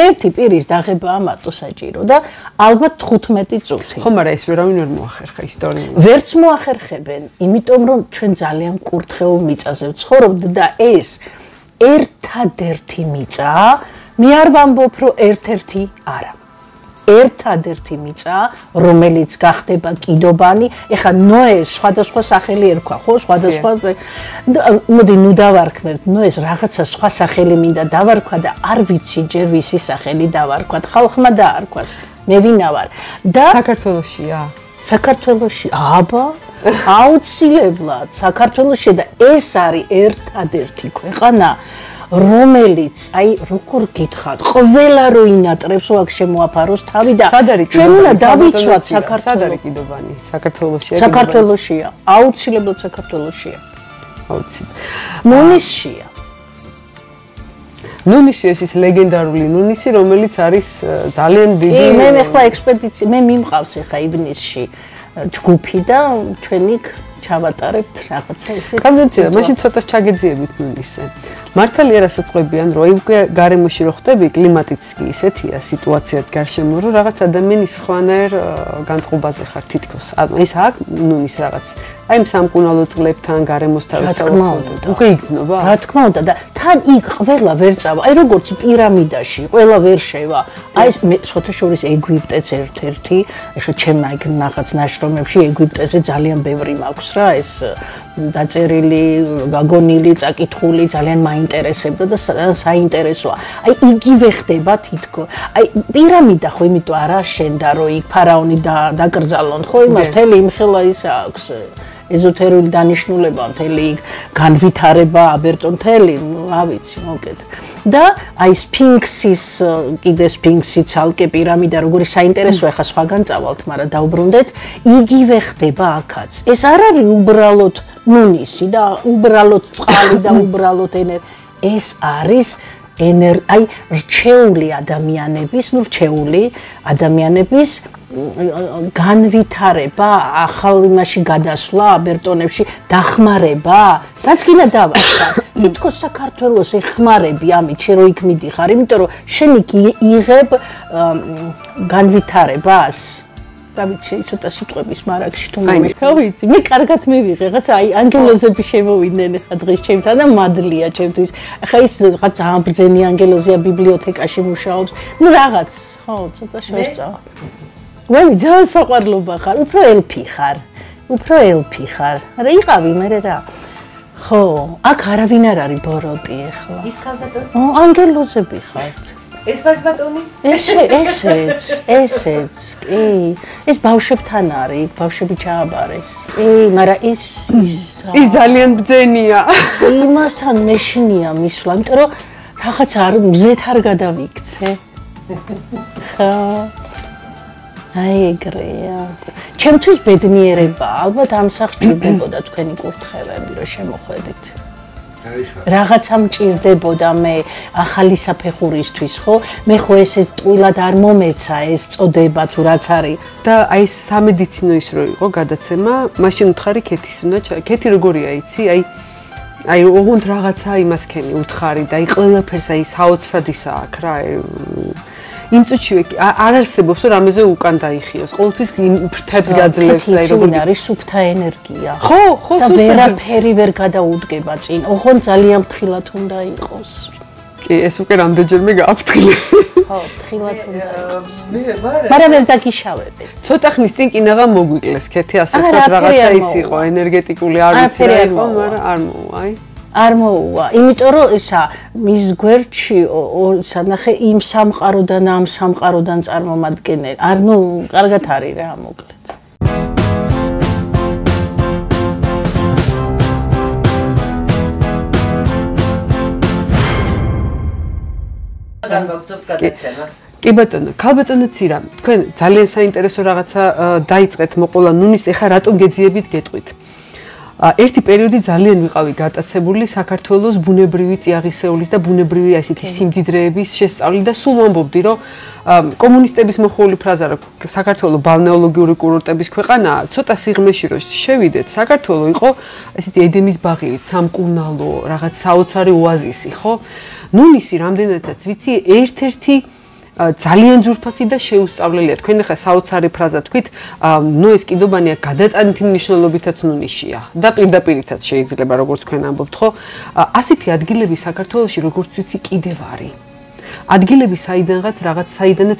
ერთი პირის დაღებაა მარტო საჭირო და ალბათ 15 წუთი ხო მაგრამ ეს ვერავინ ვერ მოახერხა ისტორიულად ვერც მოახერხებენ იმიტომ რომ ჩვენ ძალიან კურთხეულ მიწაზე ვცხოვრობთ და ეს ერთადერთი მიწაა მე არ ვამბობ რომ ერთ-ერთი არა ერთადერთი მიწა, რომელიც გახდება კიდობანი, ეხა ნოეს სხვადასხვა სახელი ერქვა, ხო, სხვადასხვა მოდი ნუ დავარქმევთ, ნოეს რაღაცა სხვა სახელი მინდა დავარქვა და არ ვიცი ჯერ ვისი სახელი დავარქვათ, ხალხმა დაარქვას, მე ვინა ვარ. და საქართველოშია? საქართველოში, აბა, აუცილებლად, საქართველოში და ეს არის ერთადერთი ქვეყანა რომელიც აი როგორ გითხათ ყველა რო ინატრებს აქ შემოაფაროს თავი და ჩვენ უნდა დავიცვათ საქართველოს სად არის კიდობანი საქართველოშია საქართველოშია აუცილებლად საქართველოშია აუცილებლად ნუნისშია ნუნისი ეს ლეგენდარული ნუნისი რომელიც არის ძალიან დიდი მე ხლა ექსპედიცია მე მიმყავს ახლა ივნისში ჯგუფი და ჩვენი ჩავატარებთ რაღაცა ისე. კანონია, მაშინ ცოტა ჩაგეძიებით ნუნისზე. მართალია რასაწყობიან, რომ უკვე გარემოში რო ხდები, კლიმატიც კი ისეთია, სიტუაციაც გარშემო, რომ რაღაც ადამიანის სხვანაირ განწყობაზე ხარ თითქოს. ანუ ეს აქ ნუნის რაღაც. აი ამ სამკურნალო წყლებთან, გარემოსთან რაცაუხოთ. უკვე იგრძნობა? რა თქმა უნდა და თან იქ ყველა ვერ წავა. აი როგორც პირამიდაში, ყველა ვერ შევა. აი ეს სხვათა შორის ეგვიპტეც ერთ-ერთი, ეხლა ჩემ აი რაღაც ნაშრომებში ეგვიპტეზე ძალიან ბევრი მაქვს რა, ეს დაწერილი, გაგონილი, წაკითხული, ძალიან მაინტერესებდა და საინტერესოა. აი იგივე ხდება თითქოს. აი პირამიდა ხო იმიტომ არა შენდა რომ იქ ფარაონი დაკრძალონ, ხო იმას მთელი იმხელა ის აქვს. ეზოთერული დანიშნულება მთელი იქ განვითარება აბერტონთელი, რა ვიცი, მოკეთ. და აი სფინქსის კიდე სფინქსი ცალკე პირამიდა როგორი საინტერესოა, ხა სხვაგან წავალთ, მაგრამ დაუბრუნდეთ, იგივე ხდება აქაც. ეს არ არის უბრალოდ ნუნისი და უბრალოდ წყალი და უბრალოდ ეს არის აი რჩეული ადამიანების, ადამიანების განვითარება, ახალ იმაში გადასვლა, აბერტონებში დახმარება, რაც კიდე დავახსნა. თითქოს საქართველოს ეხმარები ამით, შენ რო იქ მიდიხარ, იმიტომ რომ შენ იქ იღებ განვითარებას. რა ვიცი, ცოტა სიტყვების მარაგში თუ მომიშ. რა ვიცი, მე კარგად მივიღე, რაღაცა აი ანგელოზები შემოვიდნენ ხა დღეს ჩემთან და მადლია ჩემთვის. ახლა ის რაღაც ძალიან ბრძენი ანგელოზია ბიბლიოთეკაში მუშაობს. ნუ რაღაც, ხო, ცოტა შევსწავა. ვები ძალიან საყვარლობა ხარ, უფრო ელფი ხარ. არა იყავი მე რა. ხო, აქ არავინ არ არის ბოროტი ახლა. ის ქალბატონი? ანგელოზები ხართ. ეს ქალბატონი? ესეც, კი. ეს ბავშვებთან არის, ბავშვები ჩააბარეს. კი, მაგრამ ის ძალიან ბძენია. იმასთან მეშინია მისვლა, იმიტომ რომ რაღაც არ მზეთ არ გადავიქცე. ხო. აი ეგრეა. ჩემთვის ბედნიერება, ალბათ ამ სახს ჭირდებოდა თქვენი კურთხევები, რომ შემოხვედით. რაღაცა მჭირდებოდა მე ახალი საფეხურისთვის, ხო? მე ხო ესე ტყუილად არ მომეცა ეს წოდება თუ რაც არის. და აი სამედიცინო ის რო იყო გადაცემა, მაშინ უთხარი ქეთის უნდა ქეთი როგორია იცი? აი ოღონდ რაღაცა იმასქენი უთხარი და აი ყველაფერს აი საოცრად ისა აქ რა. იმ წუთშივე არ არსებობს რომ ამაზე უკან დაიხიოს. ყოველთვის ფრთებს გაძლევს აი როგორი არის სუფთა ენერგია. ხო, და ვერაფერი ვერ გადაუდგება წინ. ოღონდ ძალიან ფრთხილად უნდა იყოს. კი, ეს უკვე რამდენჯერმე გააფრთხილე. ხო, ფრთხილად უნდა იყოს. მაგრამ ვერ დაგიშავებეთ. ცოტა ხნის წინ კინაღა მოგვიკლეს ქეთი ასე რომ რაღაცა ის იყო ენერგეტიკული არ ვიცი რა იყო, მაგრამ არ მოვა, აი. არ მოუვა, იმიტომ რომ ისა მის გვერდში სანახე იმ სამყაროდან ამ სამყაროდან წარმომადგენელი. არ ნუ კარგად არის რა მოკლედ. განვაგრძობთ გადაცემას. კი ბატონო, ქალბატონო ცირა, თქვენ ძალიან საინტერესო რაღაცა დაიწყეთ მოყოლა ნუნის, ეხა რატომ გეძიებით გეტყვით? ერთი პერიოდი ძალიან ვიყავი გატაცებული საქართველოს ბუნებრივი წიაღისეულის და ბუნებრივი ასეთი სიმდიდრეების შესწავლით და სულ ვამბობდი, რომ კომუნისტების მოხული ფრაზა რომ საქართველოს ბალნეოლოგიური კურორტების ქვეყანაა, ცოტა სიღრმეში რომ შევიდეთ, საქართველოს იყო ესეთი ედემის ბაღივით, სამკურნალო, რაღაც საოცარი ოაზისი, ხო? ნუნისი რამდენადაც ვიცი, ერთ-ერთი ძალიან ძვირფასი და შეუსწავლელია. თქვენ ახლა საოცარი ფრაზა თქვით, ნუ ეს კიდობანია გადატანითი მნიშვნელობითაც ნუნიშია და პირდაპირითაც შეიძლება როგორც თქვენ ამბობთ, ხო? ასეთი ადგილები საქართველოში როგორც ვიცი კიდევ არის. ადგილები საიდანაც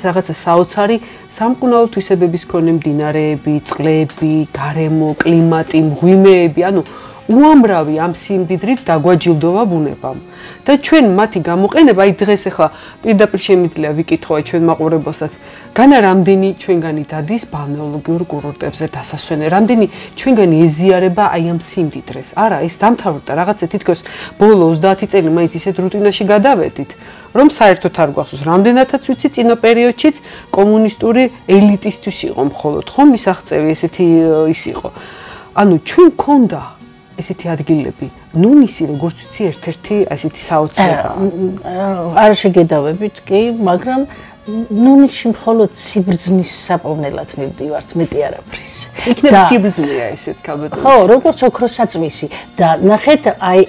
რაღაცა საოცარი სამკურნალო თვისებების მქონე მდინარეები, წყლები, გარემო, კლიმატი, მღვიმეები, ანუ უამრავი ამ სიმდიდრით დაგვაჯილდოვა ბუნებამ. და ჩვენ მათი გამოყენება, აი დღეს ახლა პირდაპირ შემიძლია ვიკითხო აი ჩვენ მაყურებელსაც, განა რამდენი ჩვენგანი დადის ბალნეოლოგიურ კურორტებზე დასასვენე, რამდენი ჩვენგანი ეზიარება აი ამ სიმდიდრეს. არა, ეს დამთავრდა რაღაცა თითქოს ბოლო 30 წელი მაინც ისეთ რუტინაში გადავედით, რომ საერთოდ არ გვახსოვს, რამდენადაც ვიცი წინა პერიოდშიც კომუნისტური ელიტისთვის იყო მხოლოდ, ხო, მისაღწევი ესეთი ის იყო. ანუ ჩვენ გქონდა ესეთი ადგილები. ნუნისი როგორც ვიცი ერთ-ერთი ესეთი საოცრება. არ შეგედავებით, კი, მაგრამ ნომისში მხოლოდ სიბრძნის საპოვნელად მივდივართ, მეტი არაფრის. იქნებ სიბრძნეა ესეც ქალბატონი. ხო, როგორც ოქროსაწმისი და ნახეთ, აი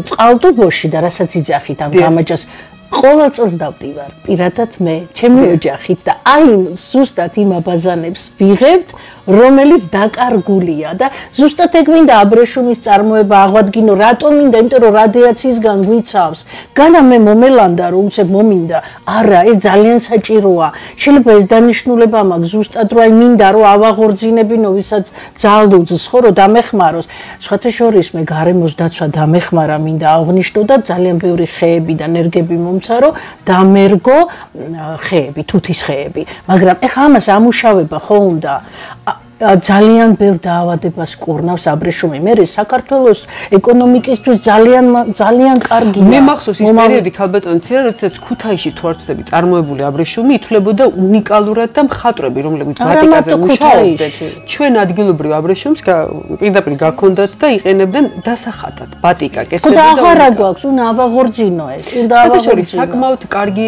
წყალტუბოში და რასაც იძახით ამ გამაჯას ყოველ წელს დავდივარ პირადად მე, ჩემი ოჯახით და აი ზუსტად იმ აბაზანებს ვიღებთ, რომელიც დაკარგულია და ზუსტად ეგ მინდა აბრეშუმის წარმოება აღვადგინო, რატომ მინდა, იმიტომ რომ რადიაციისგან გვიცავს. განა მე მომელანდა რომ უცებ მომინდა, არა, ეს ძალიან საჭიროა. შეიძლება ეს დანიშნულება მაქვს ზუსტად რომ აი მინდა რომ ავაღორძინებინო, ვისაც ძალუძს ხო რომ დამეხმაროს. სხვათა შორის მე გარემოს დაცვა დამეხმარა მინდა აღვნიშნო და ძალიან ბევრი ხეები და ნერგები მომცარო, დამერგო ხეები, თუთის ხეები. მაგრამ ეხლა ამას ამუშავება ხო უნდა ძალიან ბევრ დაავადებას კურნავს აბრეშუმი. მე საქართველოს ეკონომიკისთვის ძალიან კარგია. მე მახსოვს ის პერიოდი ქალბატონიცია, როდესაც ქუთაისში თუ არ ვცდები წარმოებული აბრეშუმი ითვლებოდა უნიკალურად და მხატვრები, რომლებიც ბატიკაზე მუშაობდნენ. ჩვენ ადგილობრივ აბრეშუმს პირდაპირ გაქონდათ და იყენებდნენ დასახატად ბატიკა კეთდება და აღარა გვაქვს, უნდა ავაღორძინო ეს, უნდა ავაღორძინო. საკმაოდ კარგი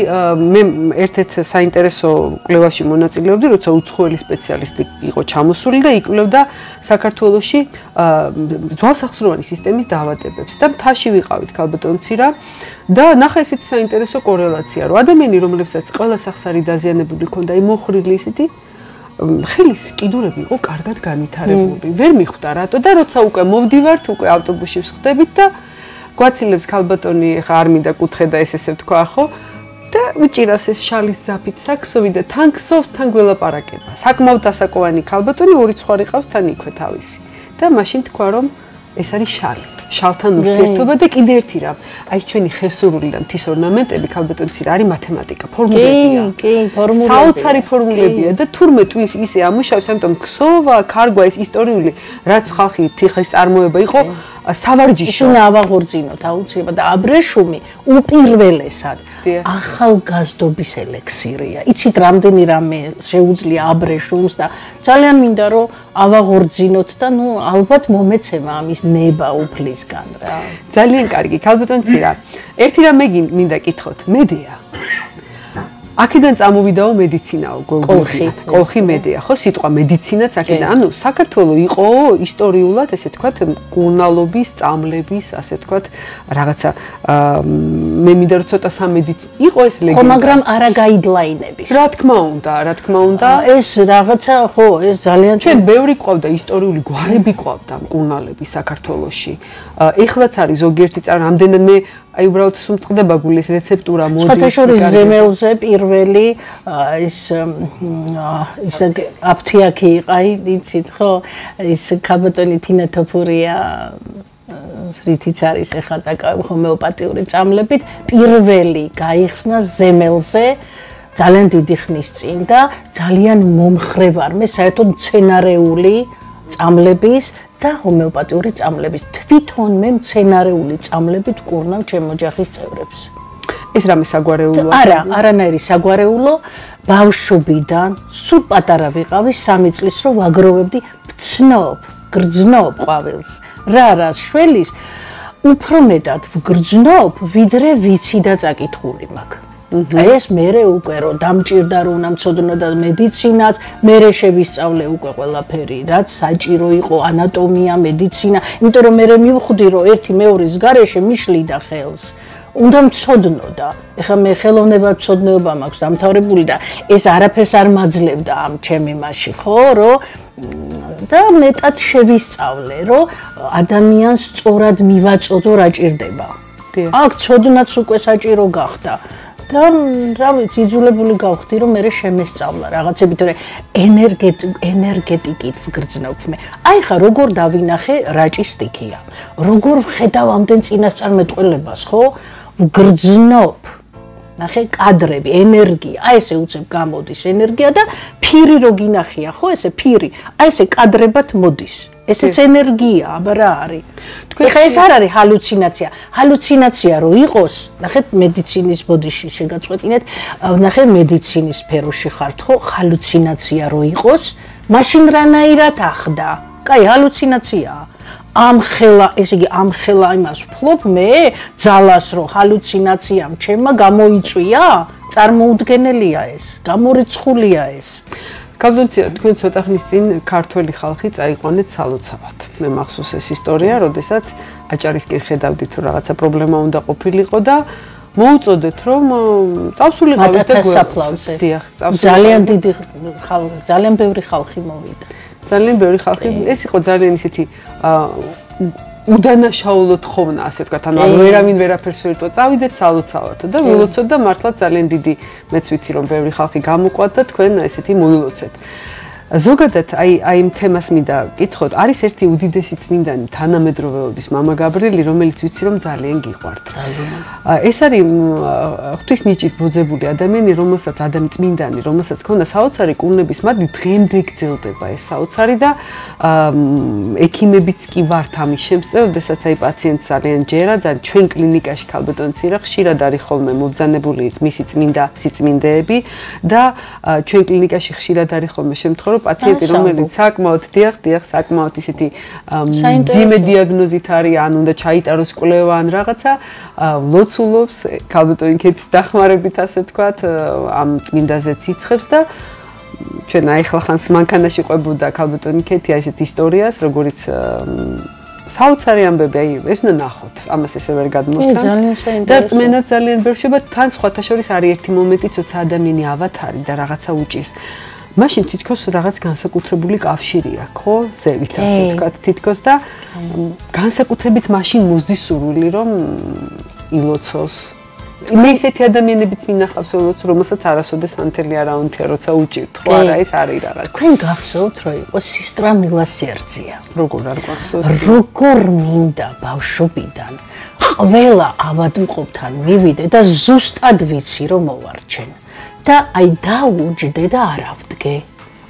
მე ერთ-ერთ საინტერესო კვლევაში მონაწილეობდი, როცა უცხოელი სპეციალისტი იყო ჩამოსული და იკვლევდა საქართველოში ძვალსახსროვანი სისტემის დაავადებებს და მთაში ვიყავით ქალბატონცირა და ნახა ესეთი საინტერესო კორელაცია, რომ ადამიანი, რომლებსაც ყველა სახსარი დაზიანებული ჰქონდა, მოხრილი ისეთი ხელის კიდურები იყო კარგად განვითარებული. ვერ მიხვდა რატო და როცა უკვე მოვდივართ, უკვე ავტობუსში ვსხდებით და გვაცილებს ქალბატონი, ხა არ მინდა კუთხე და ესე თქვა ხო? და უჭირავს ეს შალის ზაფით საქსოვი და თან ქსოვს, თან გველაპარაკება. საკმაოდ დასაკოვანი ქალბატონი ორი ცხვარი ყავს თან იქვე თავისი. და მაშინ თქვა რომ ეს არის შალი. შალთან ურთიერთობა და კიდე ერთი რამ. აი ეს ჩვენი ხევსურული და მთის ორნამენტები ქალბატონცირა არის მათემატიკა, ფორმულებია. კი, ფორმულებია. საოცარი ფორმულებია და თურმე თუ ისე ამუშავებს, ამიტომ ქსოვა, ქარგვა ეს ისტორიული რაც ხალხი თიხის წარმოება იყო სავარჯიშო. უნდა ავაღორძინოთ აუცილებლად და აბრეშუმი უპირველესად ახალგაზრდობის ელექსირია. იცით რამდენი რამე შეუძლია აბრეშუმს და ძალიან მინდა რომ ავაღორძინოთ და ნუ ალბათ მომეცემა ამის ნება უფლისგან რა. ძალიან კარგი, ქალბატონცირა. ერთი რამ მინდა კითხოთ, მედია. აქედან წამოვიდაო მედიცინაო, კოლხი მედია, ხო, სიტყვა მედიცინაც აქედან. ანუ საქართველო იყო ისტორიულად, ესე ვთქვათ, კურნალობის, წამლების, ასე ვთქვათ, რაღაცა მე მინდა რომ ცოტა სამედიცინო იყო ეს ლეგენდა. ხო, მაგრამ არა გაიდლაინების. რა თქმა უნდა. ეს რაღაცა, ხო, ეს ძალიან ჩვენ ბევრი ყავდა ისტორიული გვარები ყავდა კურნალები საქართველოში. ეხლაც არის ზოგიერთი რამდენად მე აი უბრალოდ სუმწყდება გული ეს რეცეპტურა მოდის. სხვათა შორის ზემელზე პირველი ის აფთიაქი იყაი, იცით ხო? ის ქალბატონი თინა თოფურია რითიც არის ეხლა დაკავებული ჰომეოპათიური წამლებით, პირველი გაიხსნა ზემელზე ძალიან დიდი ხნის წინ და ძალიან მომხრე ვარ მე საერთოდ მცენარეული წამლების და ჰომეოპათიური წამლების. თვითონ მე მცენარეული წამლებით ვკურნავ ჩემ ოჯახის წევრებს. ეს რამე საგვარეულოა? არა, არანაირი საგვარეულო. ბავშვობიდან, სულ პატარა ვიყავი 3 წლის რომ ვაგროვებდი გრძნობ ყვავილს. რა შველის უფრო მეტად ვგრძნობ, ვიდრე ვიცი და წაკითხული მაქვს. აი ეს მერე უკვე რომ დამჭირდა რომ უნდა მცოდნო და მედიცინაც, მერე შევისწავლე უკვე ყველაფერი, რაც საჭირო იყო, ანატომია, მედიცინა, იმიტომ რომ მერე მივხვდი რომ ერთი მეორის გარეშე მიშლიდა ხელს. უნდა მცოდნო და ეხლა მე ხელოვნებაცოდნეობა მაქვს დამთავრებული და ეს არაფერს არ მაძლევდა ამ ჩემი მასში, ხო, რომ და მეტად შევისწავლე, რომ ადამიანს სწორად მივაწოდო რა ჭირდება. აქ ცოდნაც უკვე საჭირო გახდა. და რა ვიცი, იძულებული გავხდი, რომ მე შემესწავლა რაღაცები, თორე ენერგეტიკით ვგრძნობ მე. აი ხა როგორ დავინახე რაჭის სტიქია. როგორ ხედავ ამდენ წინასწარმეტყველებას, ხო? ვგრძნობ. ნახე კადრები, ენერგია. აი ესე უცებ გამოდის ენერგია და ფირი რო გინახია, ხო, ესე ფირი. აი ესე კადრებად მოდის. ესეც ენერგია, აბა რა არის? ეხლა ეს არ არის ჰალუცინაცია. ჰალუცინაცია რო იყოს, ნახეთ მედიცინის ბოდიში შეგაწყვეტინეთ, ნახე მედიცინის სფეროში ხართ, ხო? ჰალუცინაცია რო იყოს, მაშინ რანაირად ახდა? კაი, ჰალუცინაციაა. ესე იგი ამ ხელა იმას ვფლობ მე ძალას რომ ჰალუცინაციამ ჩემმა გამოიწვია წარმოუდგენელია ეს გამორიცხულია ეს კაბდონცია თქვენ ცოტა ხნის წინ ქართველი ხალხი წაიყვანეთ სალოცავად მე მახსოვს ეს ისტორია როდესაც აჭარისკენ ხედავდით რომ რაღაცა პრობლემა უნდა ყოფილიყო და მოუწოდეთ რომ წავსულიყავით და საფლავზე დიახ ძალიან ბევრი ხალხი მოვიდა ძალიან ბევრი ხალხი ეს იყო ძალიან ისეთი უდანაშაულო თხოვნა ასე ვთქვათ ანუ ვერავინ ვერაფერს ვერ იტყვა წავიდეთ სალოცავათო და ვილოცოთ და მართლა ძალიან დიდი მეც ვიცი რომ ბევრი ხალხი გამოყვათ და თქვენ ესეთი მოილოცეთ ზოგადად აი იმ თემას მინდა გითხოთ არის ერთი უდიდესი წმინდანი თანამედროვეობის მამა გაბრიელი რომელიც ვიცი რომ ძალიან გიყვართ ეს არის ღვთის ნიჭით ბოძებული ადამიანი რომელსაც წმინდანი რომელსაც ქონდა საოცარი კურნების მადლი დღემდე გრძელდება ეს საოცარი და ექიმებიც კი ვართ ამის შემსწრე როდესაც აი პაციენტს ძალიან ჯერა ძალიან ჩვენ კლინიკაში ქალბატონცირა ხშირად არის ხოლმე მობრძანებული მისი წმინდა სიწმინდეები და ჩვენ კლინიკაში ხშირად არის ხოლმე შემთხვევა პაციენტი რომელიც საკმაოდ საკმაოდ ისეთი ძიმე დიაგნოზით არის ან უნდა ჩაიტაროს კვლევა ან რაღაცა ლოცულობს ქალბატონიკეთის დახმარებით ასე ვთქვათ ამ წმინდაზე ციცხებს და ჩვენ აიხლახანს მანქანაში ყვებოდა ქალბატონიკეთი აი ესეთ ისტორიას როგორიც საოცარი ამბები აი ეს უნდა ნახოთ ამას ესე ვერ გადმოცემთ და წმენაც ძალიან ბევრი შეება თან სხვათა შორის არის ერთი მომენტი როცა ადამიანი ავათარი და რაღაცა უჭირს მაშინ თითქოს რაღაც განსაკუთრებული კავშირია, ხო? ზევით ასე ვთქვათ, თითქოს და განსაკუთრებით მაშინ მოსდის სურვილი, რომ ილოცოს. მე ისეთი ადამიანებიც მინახავს ილოცოს, რომელსაც არასოდეს ანთელი არ აუნთია, როცა უჭირთ, ხო? არა, ეს არის რაღაც. თქვენ გახსოვთ, რომ იყო სისტრა მილასერძია. როგორ არ გახსოვს? როგორ მინდა ბავშვობიდან ყველა ავადმყოფთან მივიდე და ზუსტად ვიცი, რომ მოვარჩენ. და აი დაუჯდე და არავდგე.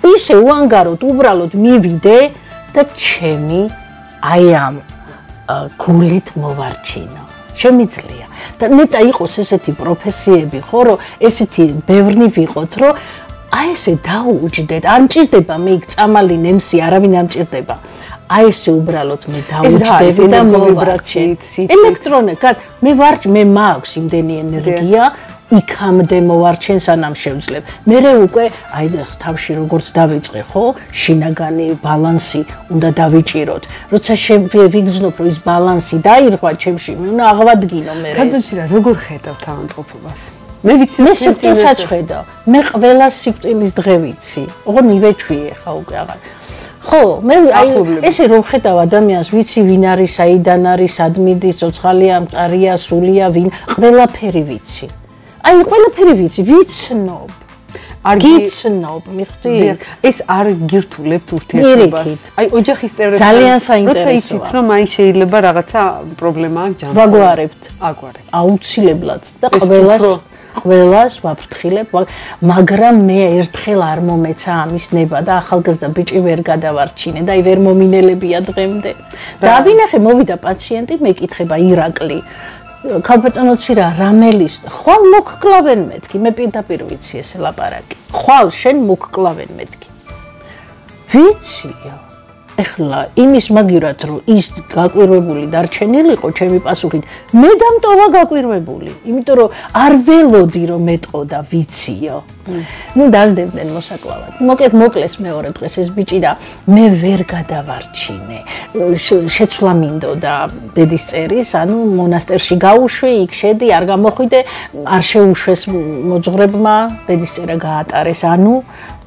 ისე უანგაროდ უბრალოდ მივიდე და ჩემი აი ამ გულით მოვარჩინო. შემიძლია. და ნეტა იყოს ესეთი პროფესიები, ხო, რომ ესეთი ბევრი ვიყოთ, რომ აი ესე დაუჯდეთ. არ მჭირდება მე იქ წამალი ნემსი, არავინ არ მჭირდება. აი ესე უბრალოდ მე დაუჯდები და მოვარჩენ. ელექტრონიკა, მე მაქვს იმდენი ენერგია იქამდე მოვარჩენ სანამ შევძლებ. მერე უკვე აი თავში როგორც დავიწყე, ხო? შინაგანი ბალანსი უნდა დავიჭიროთ. როცა ვიგრძნობ, რომ ის ბალანსი დაირღვა ჩემში, მე უნდა აღვადგინო მერე. კადოცირა, როგორ ხედავთ ავადმყოფობას? მე ვიცი, მე სიკვდილსაც ხედავ. მე ყველა სიკვდილის დღე ვიცი. ოღონდ მივეჩვიე ხა უკვე აღარ. ხო, მე აი ესე რომ ხედავ ადამიანს, ვიცი ვინ არის, საიდან არის, სად მიდის, ცოცხალია, მყარია, სულია, ვინ, ყველაფერი ვიცი. აი ყველაფერი ვიცი, ვიცნობ. არ გიცნობ, მიხვდი? ეს არ გირთულებთ ურთიერთობას. აი ოჯახის წევრებს ძალიან საინტერესოა. როცა იცით, რომ აი შეიძლება რაღაცა პრობლემა აქვს ჯანმრთელობაში. ვაგვარებთ. აგვარებთ. აუცილებლად და ყველას ვაფრთხილებ, მაგრამ მე ერთხელ არ მომეცა ამის ნება და ახალგაზრდა ბიჭი ვერ გადავარჩინე და აი ვერ მომინელებია დღემდე. დავინახე, მოვიდა პაციენტი, მეკითხება ირაკლი. ქალბატონოცირა რამელის ხვალ მოგკლავენ მეთქი მე პირდაპირ ვიცი ეს ლაპარაკი ხვალ შენ მოგკლავენ მეთქი ვიციო ეხლა იმის მაგივრად რომ ის გაკვირვებული დარჩენილიყო ჩემი პასუხით მე დამტოვა გაკვირვებული იმიტომ რომ არ ველოდი რომ მეტყო და ვიციო ну დაძდებდნენ მოსაკლავად მოკლეს მეორე დღეს ეს ბიჭი და მე ვერ გადავარჩინე შეცვლა მინდოდა ბედის წერის ანუ მონასტერში გაუშვი იქ შედი არ გამოხვიდე არ შეუშვეს მოძღვრებმა ბედის წერა გაატარეს ანუ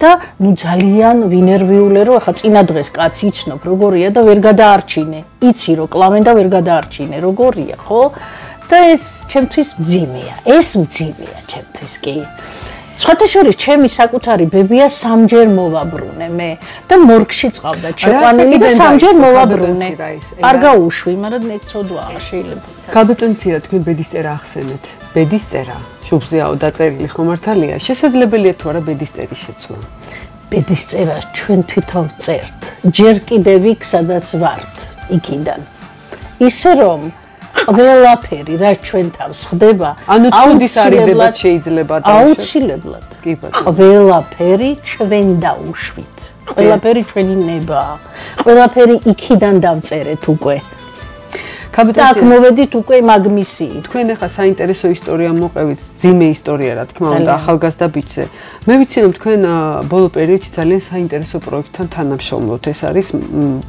და ну ძალიან ვინერვიულე რომ ახლა წინა დღეს კაცი იცნობ როგორია და ვერ გადაარჩინე იცი რომ კლავენ და ვერ გადაარჩინე როგორია ხო და ეს ჩემთვის მძიმეა ეს მძიმეა ჩემთვის კი სხვათა შორის ჩემი საკუთარი ბებია სამჯერ მოვაბრუნე მე და მორგში წავდა შეყვანილი და სამჯერ მოვაბრუნე არ გაუშვი მაგრამ ნექცოდვაა შეიძლება ქალბატონცირა თქვენ ბედის წერა ახსენეთ ბედის წერა შუბზეაო დაწერილი ხომ მართალია შესაძლებელია თუ არა ბედის წერის შეცვლა ბედის წერას ჩვენ თვითონ წერთ ჯერ კიდევ იქ სადაც ვართ იქიდან ისე რომ ყველაფერი რა ჩვენ თავს ხდება ანუ ცუდის არიდებაც შეიძლება აუცილებლად კი ბატონო ყველაფერი ჩვენ დაუშვით ყველაფერი ჩვენი ნებაა ყველაფერი იქიდან დავწერეთ უკვე და აქ მოვედით უკვე მაგმისიით. თქვენ ახლა საინტერესო ისტორია მოყევით, ძიმე ისტორია რა თქმა უნდა, ახალგაზრდა ბიჭზე. მე ვიცი რომ თქვენ ბოლო პერიოდში ძალიან საინტერესო პროექტთან თანამშრომლობთ. ეს არის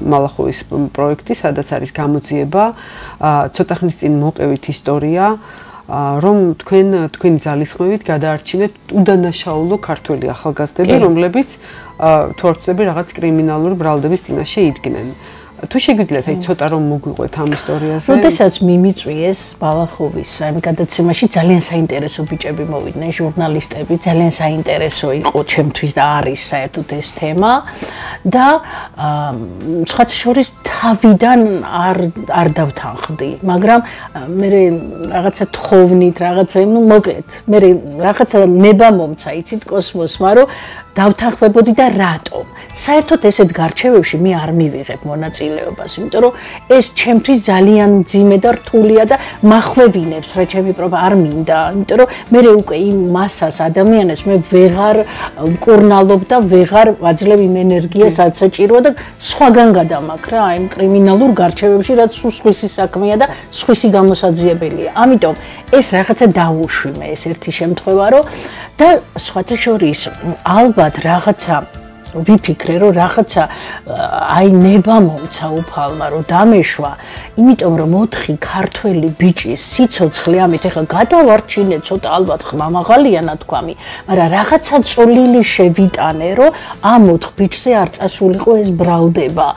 მალახოვის პროექტი, სადაც არის გამოძიება, ცოტა ხნის წინ მოყევით ისტორია, რომ თქვენი ძალისხმევით გადაარჩინეთ უდანაშაულო ქართველი ახალგაზრდები, რომლებიც თუ არ ვწდები რაღაც კრიმინალური ბრალდების წინაშე იდგნენ. თუ შეგვიძლიათ აი ცოტა რომ მოგვიყვეთ ამ ისტორიაზე. როდესაც მიმიწვიეს ბალახოვის ამ გადაცემაში ძალიან საინტერესო ბიჭები მოვიდნენ, ჟურნალისტები, ძალიან საინტერესო იყო ჩემთვის და არის საერთოდ ეს თემა და სხვათა შორის თავიდან არ დავთანხმდი, მაგრამ მე რაღაცა თხოვნით, რაღაცა მოკლედ, მე რაღაცა ნება მომცა, იცით კოსმოსმა, რომ დავთანხმებოდი და რატომ? საერთოდ ესეთ გარჩევებში მე არ მივიღებ მონაწილეობას, იმიტომ რომ ეს ჩემთვის ძალიან მძიმე და რთულია და მახვევინებს რა ჩემი პრობა არ მინდა, იმიტომ რომ მე უკვე იმ მასას ადამიანებს მე ვეღარ მკურნალობ და ვეღარ ვაძლევ იმ ენერგიას რაც საჭიროა და სხვაგან გადამაქ რა, აი იმ კრიმინალურ გარჩევებში რაც სხვისი საქმეა და სხვისი გამოსაძიებელია. ამიტომ ეს რაღაცა დაუშვი მე ეს ერთი შემთხვევა რომ და სხვათა შორის ალბათ რაღაცა ვიფიქრე რომ რაღაცა აი ნება მომცა უფალმა რომ დამეშვა იმიტომ რომ 4 ქართველი ბიჭის სიცოცხლე ამით ეხლა გადავარჩინე ცოტა ალბათ ხმამაღალია ნათქვამი მაგრამ რაღაცა წოლილი შევიტანე რომ ამ 4 ბიჭზე არ წასულიყო ეს ბრალდება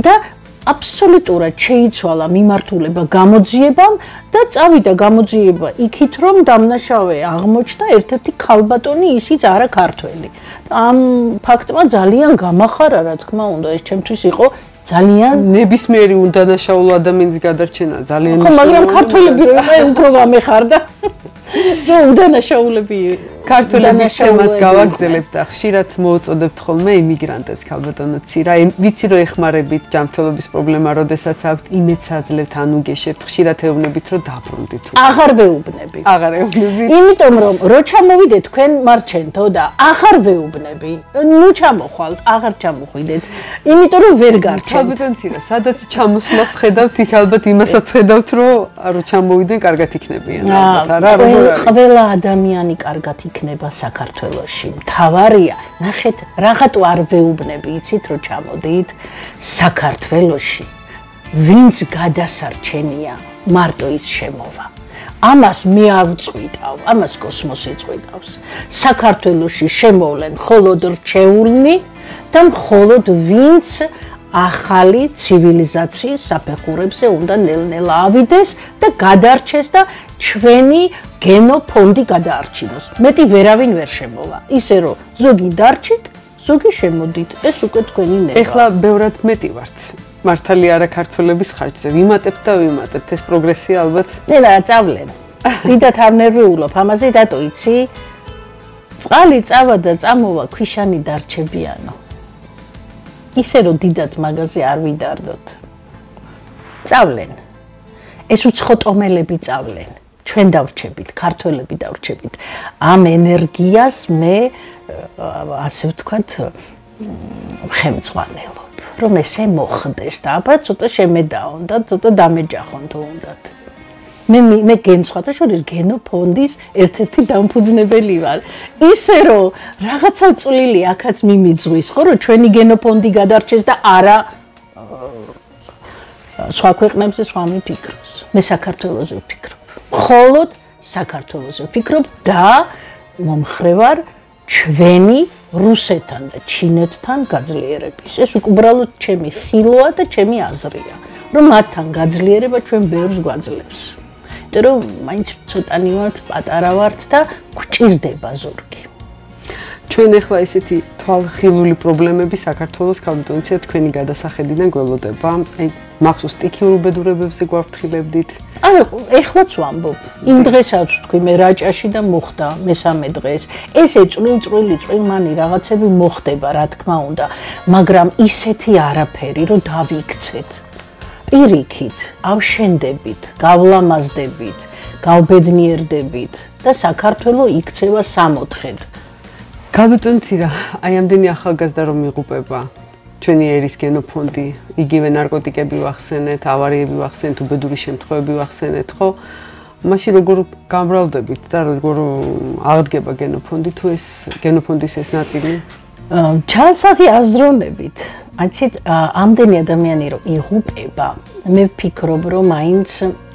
და აბსოლუტურად შეიცვალა მიმართულება გამოძიებამ და წავიდა გამოძიება იქით რომ დამნაშავე აღმოჩნდა ერთ-ერთი ქალბატონი ისიც არა ქართველი. ამ ფაქტმა ძალიან გამახარა რა თქმა უნდა ეს ჩემთვის იყო ძალიან ნებისმიერი უდანაშაულო ადამიანის გადარჩენა ძალიან ხო მაგრამ ქართველები რო იყო უფრო გამეხარდა რომ უდანაშაულები ქართველების თემას გავაგზავნებთ და ხშირად მოვუწოდებთ ხოლმე იმიგრანტებს ქალბატონო ცირა ვიცი რომ ეხმარებით ჯანმრთელობის პრობლემა როდესაც აქვთ იმედს აძლევთ ან უგეშებთ ხშირად ეუბნებით რომ დაბრუნდით აღარ ვეუბნები იმიტომ რომ რო ჩამოვიდეთ თქვენ მარჩენთო და აღარ ვეუბნები ნუ ჩამოხვალთ აღარ ჩამოხვიდეთ იმიტომ რომ ვერ გარჩევთ ქალბატონო ცირა სადაც ჩამოსვლას ხედავთ იქ ალბათ იმასაც ხედავთ რომ ჩამოვიდნენ კარგად იქნებიან ალბათ არა ყველა ადამიანი კარგად იქნება საქართველოში. მთავარია, ნახეთ, რაღაცა არ ვეუბნები, იცით რომ ჩამოდით საქართველოში. ვინც გადასარჩენია, მარტო ის შემოვა. ამას მე არ ვწყვიტავ, ამას კოსმოსი წყვიტავს. საქართველოში შემოვლენ მხოლოდ რჩეულნი და მხოლოდ ვინც ახალი ცივილიზაციის საფეხურებზე უნდა ნელ-ნელა ავიდეს და გადარჩეს და ჩვენი გენოფონდი გადაარჩინოს. მეტი ვერავინ ვერ შემოვა. ისე რომ ზოგი დარჩით, ზოგი შემოდით. ეს უკვე თქვენი ნება. ეხლა ბევრად მეტი ვართ. მართალი არა ქართველების ხარჯზე. ვიმატებთ და ვიმატებთ. ეს პროგრესია ალბათ. ნელა წავლენ. დიდათ არ ნერვიულობ. ამაზე რატო იცი? წყალი წავა და წამოვა ქვიშანი დარჩებიანო. ისე რომ დიდათ მაგაზე არ ვიდარდოთ. წავლენ. ეს უცხოტომელები წავლენ. ჩვენ დავრჩებით, ქართველები დავრჩებით. ამ ენერგიას მე ასე ვთქვათ ხემძღვანელობ, რომ ესე მოხდეს და აბა ცოტა შემედაონ და ცოტა დამეჯახონ თუ უნდათ. მე გენცხვათა შორის გენოფონდის ერთ-ერთი დამფუძნებელი ვარ. ისე რომ რაღაცა წვლილი აქაც მიმიძღვის, ხო რომ ჩვენი გენოფონდი გადარჩეს და არა სხვა ქვეყნებზე სხვა მიფიქროს. მე საქართველოზე ვფიქრობ. მხოლოდ საქართველოზე ვფიქრობ და მომხრევარ ჩვენი რუსეთთან და ჩინეთთან გაძლიერების. ეს უბრალოდ ჩემი ხილოა და ჩემი აზრია, რომ მათთან გაძლიერება ჩვენ ბევრს გვაძლევს. იმიტომ რომ მაინც ცოტანი ვართ, პატარა ვართ და გვჭირდება ზურგი. ჩვენ ახლა ესეთი თვალხილული პრობლემები საქართველოს ქალბატონია თქვენი გადასახედიდან გველოდება. აი მახსოვს სტიქიურ უბედურებებზე გვაფრთხილებდით. აი ეხლაც ვამბობ. იმ დღესაც თქვი მე რაჭაში და მოხდა მესამე დღეს. ესე წვრილმანი რაღაცები მოხდება, რა თქმა უნდა, მაგრამ ისეთი არაფერი რომ დავიქცეთ. პირიქით, ავშენდებით, გავლამაზდებით, გავბედნიერდებით და საქართველო იქცევა სამოთხედ. გაბატონცირა, აი ამდენი ახალგაზრდა რომ იღუპება, ჩვენი ერის გენოფონდი, იგივე ნარკოტიკები ვახსენეთ, ავარიები ვახსენეთ, უბედური შემთხვევები ვახსენეთ, ხო? მაშინ როგორ გამრავლდებით და როგორ აღდგება გენოფონდი თუ ეს გენოფონდის ეს ნაწილი? ჩანსაღი აზროვნებით, აცით ამდენი ადამიანი რომ იღუპება, მე ვფიქრობ რომ მაინც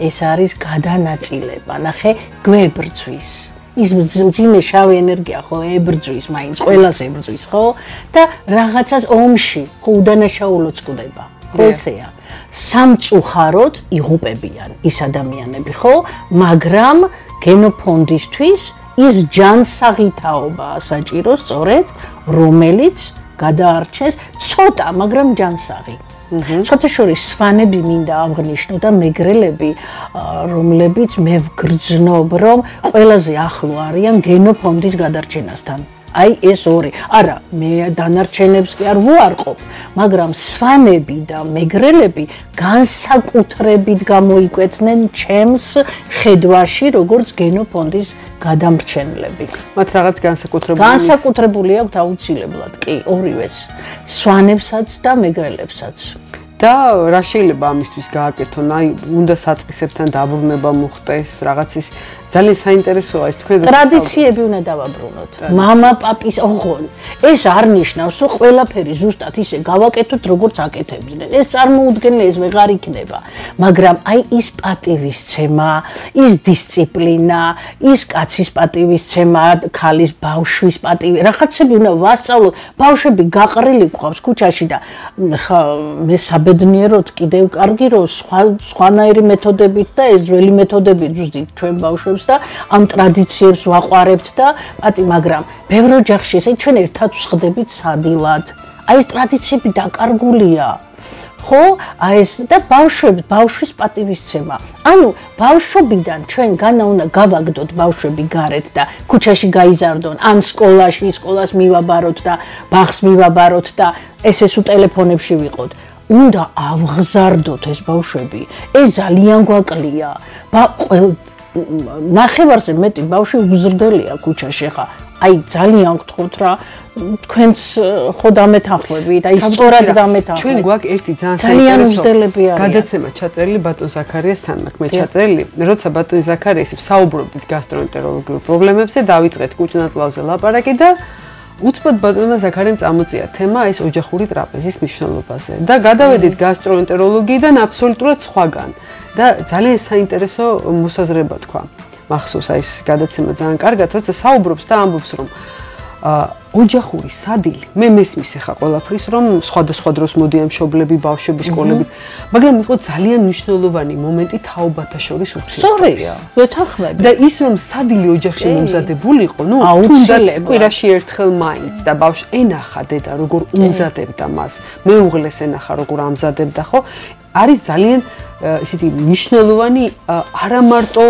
ეს არის გადანაწილება, ნახე, გვებრძვის. ის ძიმე შავი ენერგია ხო ებრძვის, მაინც ყველას ებრძვის, ხო? და რაღაცას ომში ხო უდანაშაულოც კვდება. ხო ესეა. სამწუხაროდ იღუპებიან ის ადამიანები, ხო? მაგრამ გენოფონდისთვის ის ჯანსაღითაობაა საჭირო, სწორედ, რომელიც გადაარჩენს ცოტა, მაგრამ ჯანსაღი. ცოტა შორის სვანები მინდა აღნიშნო და მეგრელები, რომლებიც მე ვგრძნობ, რომ ყველაზე ახლო არიან გენოფონდის გადარჩენასთან. აი ეს ორი. არა, მე დანარჩენებს კი არ ვუარყოფ, მაგრამ სვანები და მეგრელები განსაკუთრებით გამოიკვეთნენ ჩემს ხედვაში, როგორც გენოფონდის გადამრჩენლები. მათ რაღაც განსაკუთრებული აქვთ აუცილებლად, კი, ორივეს, სვანებსაც და მეგრელებსაც. და რა შეიძლება ამისთვის გააკეთონ? აი, უნდა საწყისებთან დაბრუნება მოხდეს, რაღაცის ძალიან საინტერესოა ეს თქვენ ტრადიციები უნდა დავაბრუნოთ. მამა, პაპის, ოღონ. ეს არ ნიშნავს, რომ ყველაფერი ზუსტად ისე გავაკეთოთ, როგორც აკეთებდნენ. ეს წარმოუდგენელი, ეს ვეღარ იქნება. მაგრამ აი ის პატივისცემა, ის დისციპლინა, ის კაცის პატივისცემა, ქალის, ბავშვის პატივი, რაღაცები უნდა ვასწავლოთ. ბავშვები გაყრილი ყავს ქუჩაში და ხა მე საბედნიეროდ კიდევ კარგი რომ სხვანაირი მეთოდებით და ეს ძველი მეთოდებით ზუსტად ჩვენ ბავშვებს და ამ ტრადიციებს ვაყვარებთ და პატი, მაგრამ ბევრ ოჯახში ესე ჩვენ ერთად ვსხდებით სადილად. აი ეს ტრადიციები დაკარგულია. ხო? აი ეს და ბავშვის პატივისცემა. ანუ ბავშვობიდან ჩვენ განა უნდა გავაგდოთ ბავშვები გარეთ და ქუჩაში გაიზარდონ, ან სკოლას მივაბაროთ და ბაღს მივაბაროთ და ეს ტელეფონებში ვიყოთ. უნდა ავღზარდოთ ეს ბავშვები. ეს ძალიან გვაკლია. ნახევარზე მეტი ბავშვი უგზრდელია ქუჩაში ხა. აი ძალიან გთხოვთ რა, თქვენც ხო დამეთანხმებით, აი სწორად დამეთანხმებით. ჩვენ გვაქვს ერთი ძალიან საინტერესო გადაცემა ჩაწერილი ბატონ ზაქარიასთან, მე ჩაწერილი, როცა ბატონ ზაქარიასი საუბრობდით გასტროენტეროლოგიურ პრობლემებზე, დავიწყეთ კუჭნაწლავზე ლაპარაკი და უცბად ბატონმა ზაქარიამ წამოწია თემა ეს ოჯახური ტრაპეზის მნიშვნელობაზე და გადავედით გასტროენტეროლოგიიდან აბსოლუტურად სხვაგან და ძალიან საინტერესო მოსაზრება თქვა. მახსოვს აი ეს გადაცემა ძალიან კარგად, როცა საუბრობს და ამბობს რომ ოჯახური სადილი, მე მესმის ახლა ყველაფრის რომ სხვადასხვა დროს მოდიან მშობლები, ბავშვები, სკოლები, მაგრამ იყო ძალიან მნიშვნელოვანი მომენტი თაობათა შორის ურთიერთობისა. ვეთანხმები. და ის რომ სადილი ოჯახში მომზადებულიყო, ნუ თუნდაც კვირაში ერთხელ მაინც და ბავშვი ენახა დედა როგორ უმზადებდა მას, მეუღლეს ენახა როგორ ამზადებდა, ხო? არის ძალიან ისეთი მნიშვნელოვანი არა მარტო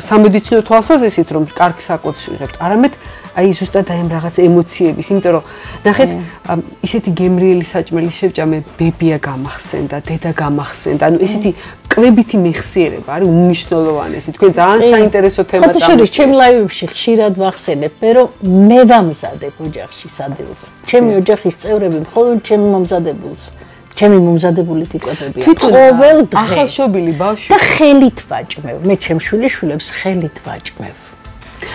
სამედიცინო თვალსაზრისით რომ კარგ საკვებს ვიღებთ, არამედ აი ზუსტად აი ამ რაღაც ემოციების, იმიტომ რომ ნახეთ ისეთი გემრიელი საჭმელი შევჭამე, ბებია გამახსენდა, დედა გამახსენდა, ანუ ესეთი კვებითი მეხსიერება არის უმნიშვნელოვანესი. თქვენ ძალიან საინტერესო თემა წამოწევთ. ხოთაშორის ჩემ ლაივებში ხშირად ვახსენებ, რომ მე ვამზადებ ოჯახში სადილს. ჩემი ოჯახის წევრები მხოლოდ ჩემი მომზადებულს ჩემი მომზადებული ტიპებია. ყოველ დღე ახალშობილი ბავშვი და ხელით ვაჭმევ. მე ჩემ შვილიშვილებს ხელით ვაჭმევ.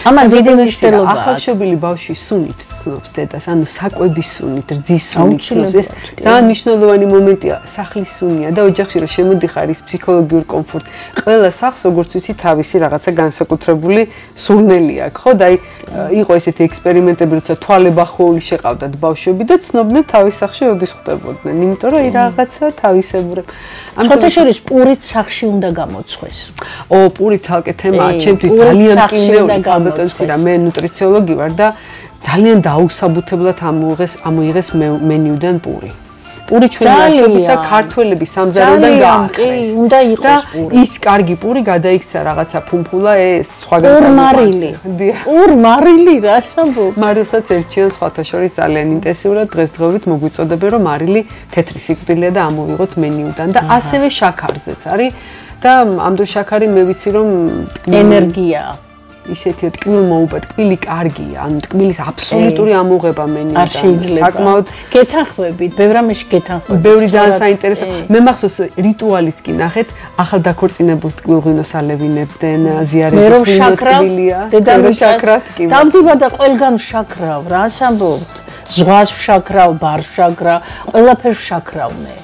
ამას დიდი მნიშვნელობა აქვს. ახალშობილი ბავშვი სუნით ცნობს დედას, ანუ საკვების სუნით, რძის სუნით ცნობს. ეს ძალიან მნიშვნელოვანი მომენტია, სახლის სუნია და ოჯახში რომ შემოდიხარ ის ფსიქოლოგიური კომფორტი. ყველა სახლს როგორც ვიცი თავისი რაღაცა განსაკუთრებული სურნელი აქვს, ხო? და აი იყო ესეთი ექსპერიმენტები, როცა თვალებახვეული შეყავდათ ბავშვები და ცნობდნენ თავის სახლში როდის ხვდებოდნენ, იმიტომ რომ რაღაცა თავისებური. ხოთაშორის პურით სახლში უნდა გამოცხეს. პური ცალკე თემაა, ჩემთვის ძალიან კინდეული ბატონცირა, მე ნუტრიციოლოგი ვარ და ძალიან დაუსაბუთებლად ამოიღეს მენიუდან პური. პური ჩვენი არსობისა ქართველების სამზარეულოდან გააყრეს. უნდა იყოს პური. ის კარგი პური გადაიქცა რაღაცა ფუმფულა ეს სხვაგან ურმარილი. ურმარილი რას ამბობ? მარილსაც ერჩიან სხვათა შორის ძალიან ინტენსიურად დღესდღეობით მოგვიწოდებენ რომ მარილი თეთრი სიკვდილია და ამოვიღოთ მენიუდან და ასევე შაქარზეც არის და ამ დროს შაქარი მე ვიცი რომ ენერგიაა. ისეთი ტკბილი მოუპეთ, ტკბილი კარგია, ანუ ტკბილის აბსოლუტური ამოღება მენიუდან. არ შეიძლება. საკმაოდ გეთანხმებით, ბევრ რამეში გეთანხმებით. ბევრი ძალიან საინტერესო. მე მახსოვს რიტუალიც კი ნახეთ, ახალ დაქორწინებულს ტკბილ ღვინოს ალევინებდნენ, ზიარების ტკბილია. დედამიწას შაქრად კი. დავდივა და ყველგან შაქრავ, რას ამბობთ? ზღვას შაქრავ, ბარს შაქრავ, ყველაფერს შაქრავ მე.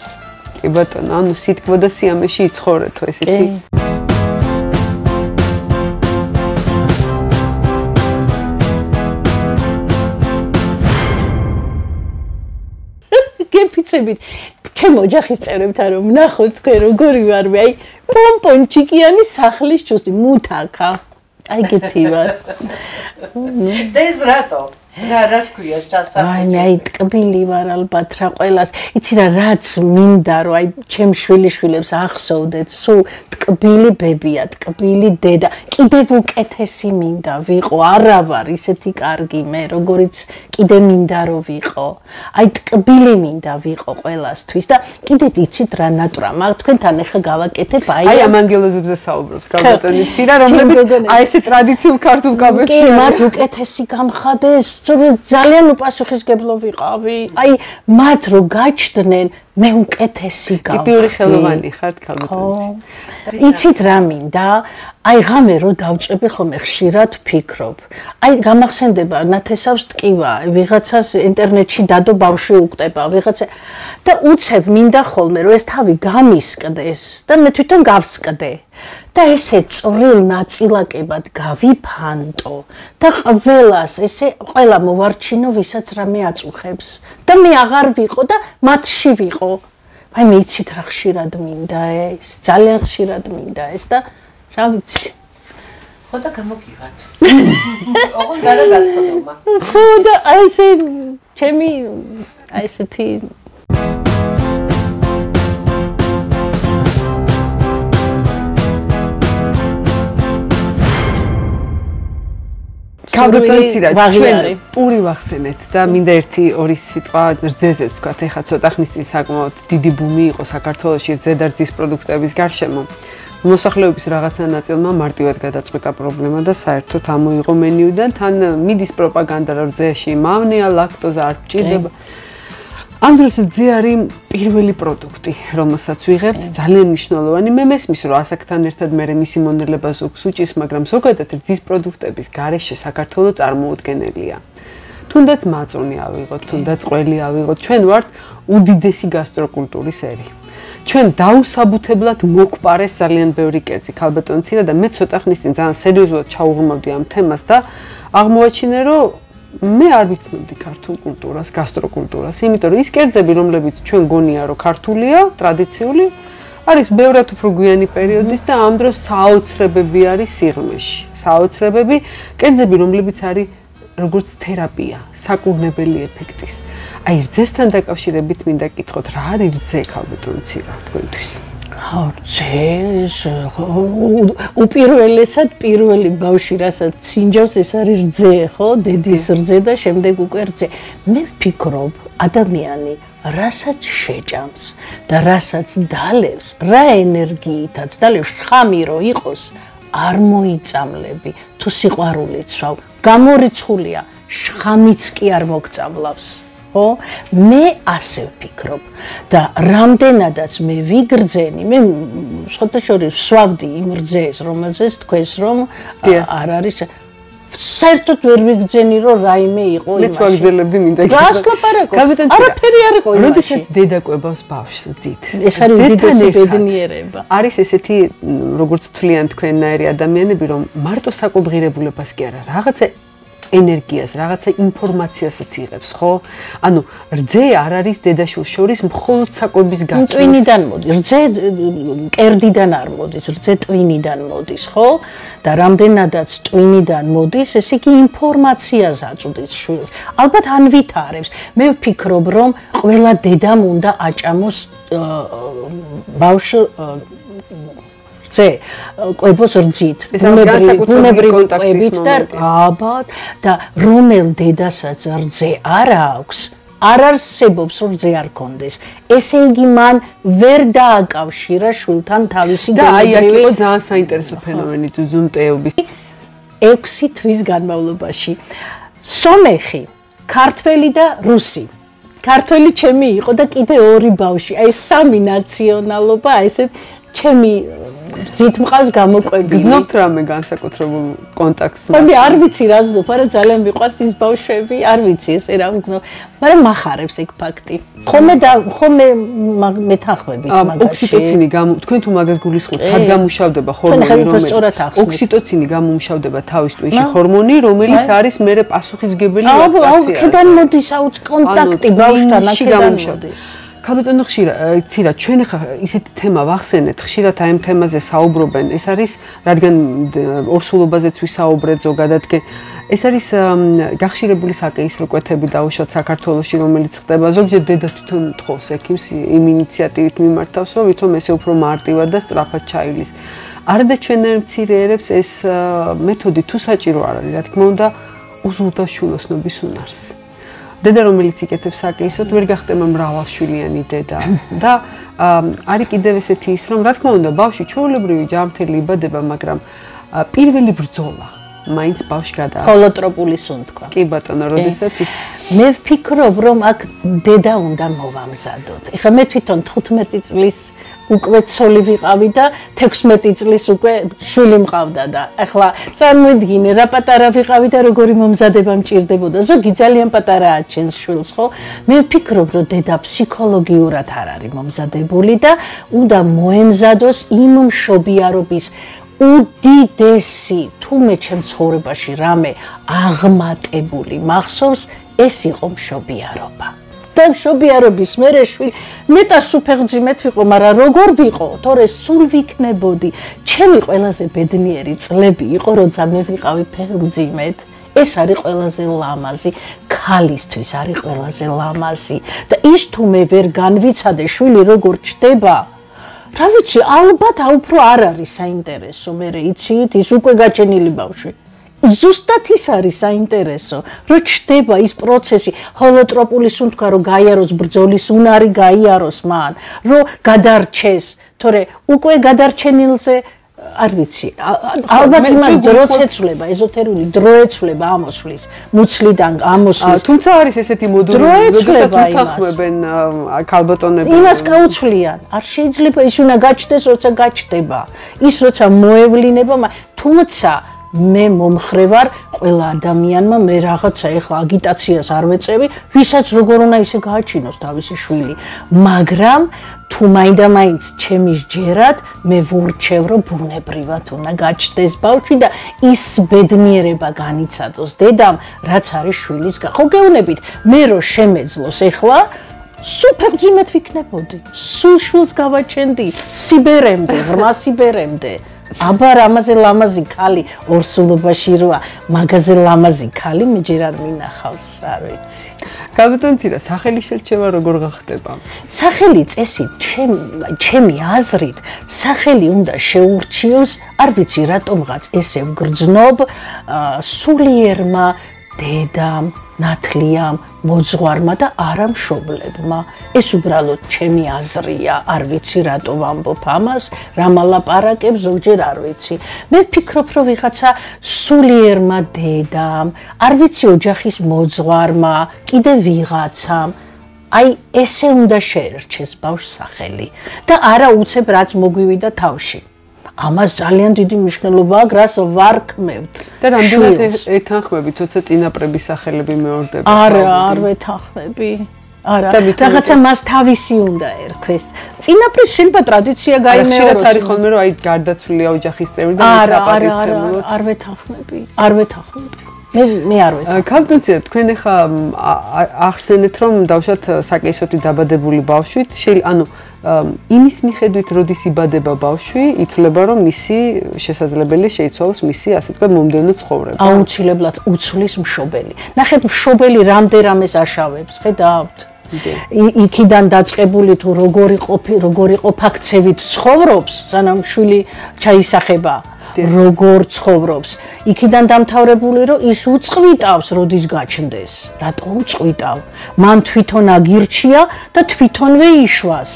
კი ბატონო, ანუ სიტყვა და სიამეში იცხოვრეთო ესეთი. გეფიცებით ჩემ ოჯახის წევრებთან რომ ნახოთ თქვენ როგორი ვარ მე აი პომპონჩიკიანი სახლის ჩუსტი მუთაკა აი გეთი ვარ და ეს რატო რას ქვია ჩალსა აი მე აი ტკბილი ვარ ალბათ რა ყველას იცი რა რაც მინდა რომ აი ჩემ შვილიშვილებს ახსოვდეთ სულ ტკბილი ბებია ტკბილი დედა კიდევ უკეთესი მინდა ვიყო არა ვარ ისეთი კარგი მე როგორიც კიდე მინდა რომ ვიყო აი ტკბილი მინდა ვიყო ყველასთვის და კიდე იცით რა ნატურა მაგ თქვენთან ახლა გავაკეთებ აი ამ ანგელოზებზე საუბრობს გალბატონი ცირა რომლებიც აი ესე ტრადიციულ ქართულ კაბებში კი მათ უკეთესი გამხადეს ძალიან უპასუხისგებლო ვიყავი. აი მათ რო გაჩდნენ მე უკეთესი გავხდი. ტიპიური ხელოვანი ხართ ქალბატონი. იცით რა მინდა? აი ღამე რო დავწვევი ხოლმე ხშირად ვფიქრობ. აი გამახსენდება ნათესავს ტკივა, ვიღაცას ინტერნეტში დადო ბავშვი უკტება, ვიღაცა და უცებ მინდა ხოლმე რომ ეს თავი გამისკდეს და მე თვითონ გავსკდე. და ესე წვრილ ნაწილაკებად გავიფანტო და ყველას ესე ყველა მოვარჩინო ვისაც რამე აწუხებს და მე აღარ ვიყო და მათში ვიყო. აი მე იცით რა ხშირად მინდა ეს, ძალიან ხშირად მინდა ეს და რა ვიცი. ხო და გამოგივათ. ოღონდ გადაგასხდომა. ხო და აი ესე ჩემი აი ესეთი ქალბატონცირა ჩვენ პური ვახსენეთ და მინდა ერთი ორი სიტყვა რძეზეც ვთქვათ ეხლა ცოტა ხნის წინ საკმაოდ დიდი ბუმი იყო საქართველოში რძე და რძის პროდუქტების გარშემო მოსახლეობის რაღაცა ნაწილმა მარტივად გადაწყვიტა პრობლემა და საერთოდ ამოიღო მენიუდან თან მიდის პროპაგანდა რომ რძეში მავნეა ლაქტოზა არ ჭირდება ამ დროს რძე არის პირველი პროდუქტი რომელსაც ვიღებთ ძალიან მნიშვნელოვანი მე მესმის რომ ასაკთან ერთად მე მისი მონელება ზოგსუჭის მაგრამ ზოგადად რძის პროდუქტების გარეშე საქართველოს წარმოუდგენელია თუნდაც მაწონი ავიღოთ თუნდაც ყველი ავიღოთ ჩვენ ვართ უდიდესი გასტროკულტურის ერი ჩვენ დაუსაბუთებლად მოგპარეს ძალიან ბევრი კერძი ქალბატონცირა და მე ცოტა ხნის წინ ძალიან სერიოზულად ჩაუღრმავდი ამ თემას და აღმოაჩინე რომ მე არ ვიცნობდი ქართულ კულტურას, გასტროკულტურას, იმიტომ რომ ის კერძები, რომლებიც ჩვენ გონია, რომ ქართულია, ტრადიციული, არის ბევრად უფრო გვიანი პერიოდის და ამ დროს საოცრებები არის სიღრმეში. საოცრებები, კერძები, რომლებიც არის როგორც თერაპია, საკურნებელი ეფექტის. აი, რძესთან დაკავშირებით მინდა გითხოთ, რა არის რძე ქალბატონცირა თქვენთვის? უპირველესად პირველი ბავშვი რასაც სინჯავს ეს არის რძე ხო დედის რძე და შემდეგ უკვე რძე მე ვფიქრობ ადამიანი რასაც შეჭამს და რასაც დალევს რა ენერგიითაც დალევს ხამი რო იყოს არ მოიწამლები თუ სიყვარულიც ვავ გამორიცხულია შხამიც კი არ მოგწამლავს ხო მე ასე ვფიქრობ და რამდენადაც მე ვიგრძენი მე სხვათა შორის ვსვავდი იმ რძეს რომელზეც თქვენს რომ არ არის საერთოდ ვერ ვიგრძენი რომ რაიმე იყო იმაში მეც ვაგრძელებდი მინდა რას ლაპარაკობ არაფერი არ იყო იმაში როდესაც დედა კვებას ბავშვს ძით ეს არის უდიდესი ბედნიერება არის ესეთი როგორც თვლიან თქვენნაირი ადამიანები რომ მარტო საკუბრირებულებას კი არა რაღაცა ენერგიას, რაღაცა ინფორმაციასაც იღებს, ხო? ანუ რძე არ არის დედაშვილს შორის მხოლოდ საკვების გაცვლის. ტვინიდან მოდის, რძე კერდიდან არ მოდის, რძე ტვინიდან მოდის, ხო? და რამდენადაც ტვინიდან მოდის, ესე იგი ინფორმაციას აწვდის შვილს. ალბათ ან ვითარებს. მე ვფიქრობ, რომ ყველა დედამ უნდა აჭამოს ბავშვ კვებოს რძით, ბუნებრივი კვებით და აბათ და რომელ დედასაც რძე არ აქვს, არ არსებობს რომ რძე არ კონდეს. ესე იგი მან ვერ დააკავშირა შვილთან თავისი და აი აქ იყო ძალიან საინტერესო ფენომენი ზუმტეობის 6 თვის განმავლობაში. სომეხი, ქართველი და რუსი. ქართველი ჩემი იყო და კიდე 2 ბავშვი. აი 3 ნაციონალობა, აი ესე ჩემი ძით მყავს გამოკვები. გზნობთ რამე განსაკუთრებულ კონტაქტს? მე არ ვიცი რა ზნობ, არა ძალიან მიყვარს ის ბავშვები, არ ვიცი ესე რა ვგზნობ, მაგრამ მახარებს ეგ ფაქტი. ხომე მეთანხმებით მაგაში. ოქსიტოცინი თქვენ თუ მაგას გულისხმობთ, სად გამუშავდება ჰორმონი, ოქსიტოცინი გამომუშავდება თავის ტვინში ჰორმონი, რომელიც არის მერე პასუხისგებელი ლაქტაციაზე. აქედან მოდის აუც კონტაქტი ბავშვთან, აქედან მოდის. ქალბატონო ხშირად ჩვენ ხა ისეთი თემა ვახსენეთ, ხშირად აი ამ თემაზე საუბრობენ. ეს არის, რადგან ორსულობაზეც ვისაუბრეთ ზოგადად, ეს არის გახშირებული საკეისრო კვეთები დაუშვათ საქართველოში, რომელიც ხდება ზოგჯერ დედა თვითონ თხოვს ექიმს იმ ინიციატივით მიმართავს, რომ ვითომ ესე უფრო მარტივად და სწრაფად ჩაივლის. არადა ჩვენერ მცირეერებს ეს მეთოდი თუ საჭირო არ არის, რა თქმა უნდა, უზრუნველყოფს შვილოსნობის უნარს. დედა რომელიც იკეთებს საკეისროდ ვერ გახდება მრავალშვილიანი დედა და არის კიდევ ესეთი ის რომ რა თქმა უნდა ბავშვი ჩვეულებრივი ჯანმრთელი იბადება მაგრამ პირველი ბრძოლა მაინც ბავშვი გადაა ჰოლოტროპული სუნთქვა კი ბატონო როდესაც ის მე ვფიქრობ რომ აქ დედა უნდა მოვამზადოთ ეხლა მე თვითონ 15 წლის უკვე ცოლი ვიყავი და 16 წლის უკვე შვილი მყავდა და ეხლა წარმოიდგინე რა პატარა ვიყავი და როგორი მომზადება მჭირდებოდა ზოგი ძალიან პატარაა ჩენს შვილს ხო მე ვფიქრობ რომ დედა ფსიქოლოგიურად არ არის მომზადებული და უნდა მოემზადოს იმ მშობიარობის უდიდესი თუმე ჩემ ცხოვრებაში რამე აღმატებული მახსოვს ეს იყო მშობიარობა და მშობიარობის მერე შვილი მეტა სუფეღმძიმეთ ვიყო მაგრამ როგორ ვიყო თორე სულ ვიქნებოდი ჩემი ყველაზე ბედნიერი წლები იყო როცა მე ვიყავი ფეხმძიმეთ ეს არის ყველაზე ლამაზი ქალისთვის არის ყველაზე ლამაზი და ის თუ მე ვერ განვიცადე შვილი როგორ ჩდება რა ვიცი ალბათ უფრო არ არის საინტერესო მე იცით ის უკვე გაჩენილი ბავშვი ზუსტად ის არის საინტერესო რომ ჩდება ის პროცესი ჰოლოტროპული სუნთქვა რომ გაიაროს ბრძოლის უნარი გაიაროს მან რომ გადარჩეს თორე უკვე გადარჩენილზე არ ვიცი ალბათ იმას დროც ეცვლება ეზოთერული დრო ეცვლება ამოსვლის მუცლიდან ამოსვლის თუმცა არის ესეთი მოდული როდესაც უთანხმებენ ქალბატონები იმას გაუცვლიან არ შეიძლება ის უნდა გაჩნდეს როცა გაჩნდება ის როცა მოევლინება თუმცა მე მომხრე ვარ ყველა ადამიანმა მე რაღაცა ეხლა აგიტაციას არ ვეწევი ვისაც როგორ უნდა ისე გააჩინოს თავისი შვილი მაგრამ თუ მაინდა-მაინც ჩემი ჯერად მე ვურჩევ რომ ბუნებრივად უნდა გაჩნდეს ბავშვი და ის ბედნიერება განიცადოს დედამ რაც არის შვილის ხო გეუბნებით მე რო შემეძლოს ეხლა სულ ფეხმძიმეთ ვიქნებოდი სულ შვილს გავაჩენდი სიბერემდე ღრმა სიბერემდე აბა რამაზე ლამაზი ქალი ორსულობაში როა მაგაზე ლამაზი ქალი მე ჯერ არ მინახავს არ ვიცი ქალბატონცირა სახელი შერჩევა როგორ გახდება სახელი წესით ჩემი აზრით სახელი უნდა შეურჩიოს არ ვიცი რატომღაც ესე ვგრძნობ სულიერმა დედამ ნათლიამ მოძღვარმა და არა მშობლებმა ეს უბრალოდ ჩემი აზრია არ ვიცი რატო ვამბობ ამას რა მალაპარაკებ ზოგჯერ არ ვიცი მე ვფიქრობ რომ ვიღაცა სულიერმა დედამ არ ვიცი ოჯახის მოძღვარმა კიდე ვიღაცამ აი ესე უნდა შეერჩეს ბავშვს სახელი და არა უცებ რაც მოგვივიდა თავში ამას ძალიან დიდი მნიშვნელობა აქვს რას ვარქმევთ და რამდენად ეთანხმებით თორსა წინაპრების სახელები მეორდება არ ვეთანხმები არა რაღაცა მას თავისი უნდა ერქვეს წინაპრის შეიძლება ტრადიცია გაიმეოროს ხშირად არის ხოლმე რომ აი გარდაცვლილია ოჯახის წევრი და მის აპატივცემულოდ არ ვეთანხმები მე არ ვეცი. კალბატონცია თქვენ ახლა ახსენეთ რომ დავშათ საკეისოთი დაბადებული ბავშვით, ანუ იმის მიხედვით როდის იბადება ბავშვი, ითვლება რომ მისი შესაძლებელი შეიცვალოს მისი ასე ვთქვათ მომდევნო ცხოვრება. აუცილებლად უცვლის მშობელი. ნახეთ მშობელი რამდენამეს აშავებს, ხედავთ? იქიდან დაწყებული თუ როგორი ყოფაქცევით ცხოვრობს, სანამ შვილი ჩაისახება, როგორ ცხოვრობს. იქიდან დამთავრებული რომ ის უწყვიტავს, როდის გაჩნდეს. რატო უწყვიტავ? მან თვითონ აგირჩია და თვითონვე იშვას.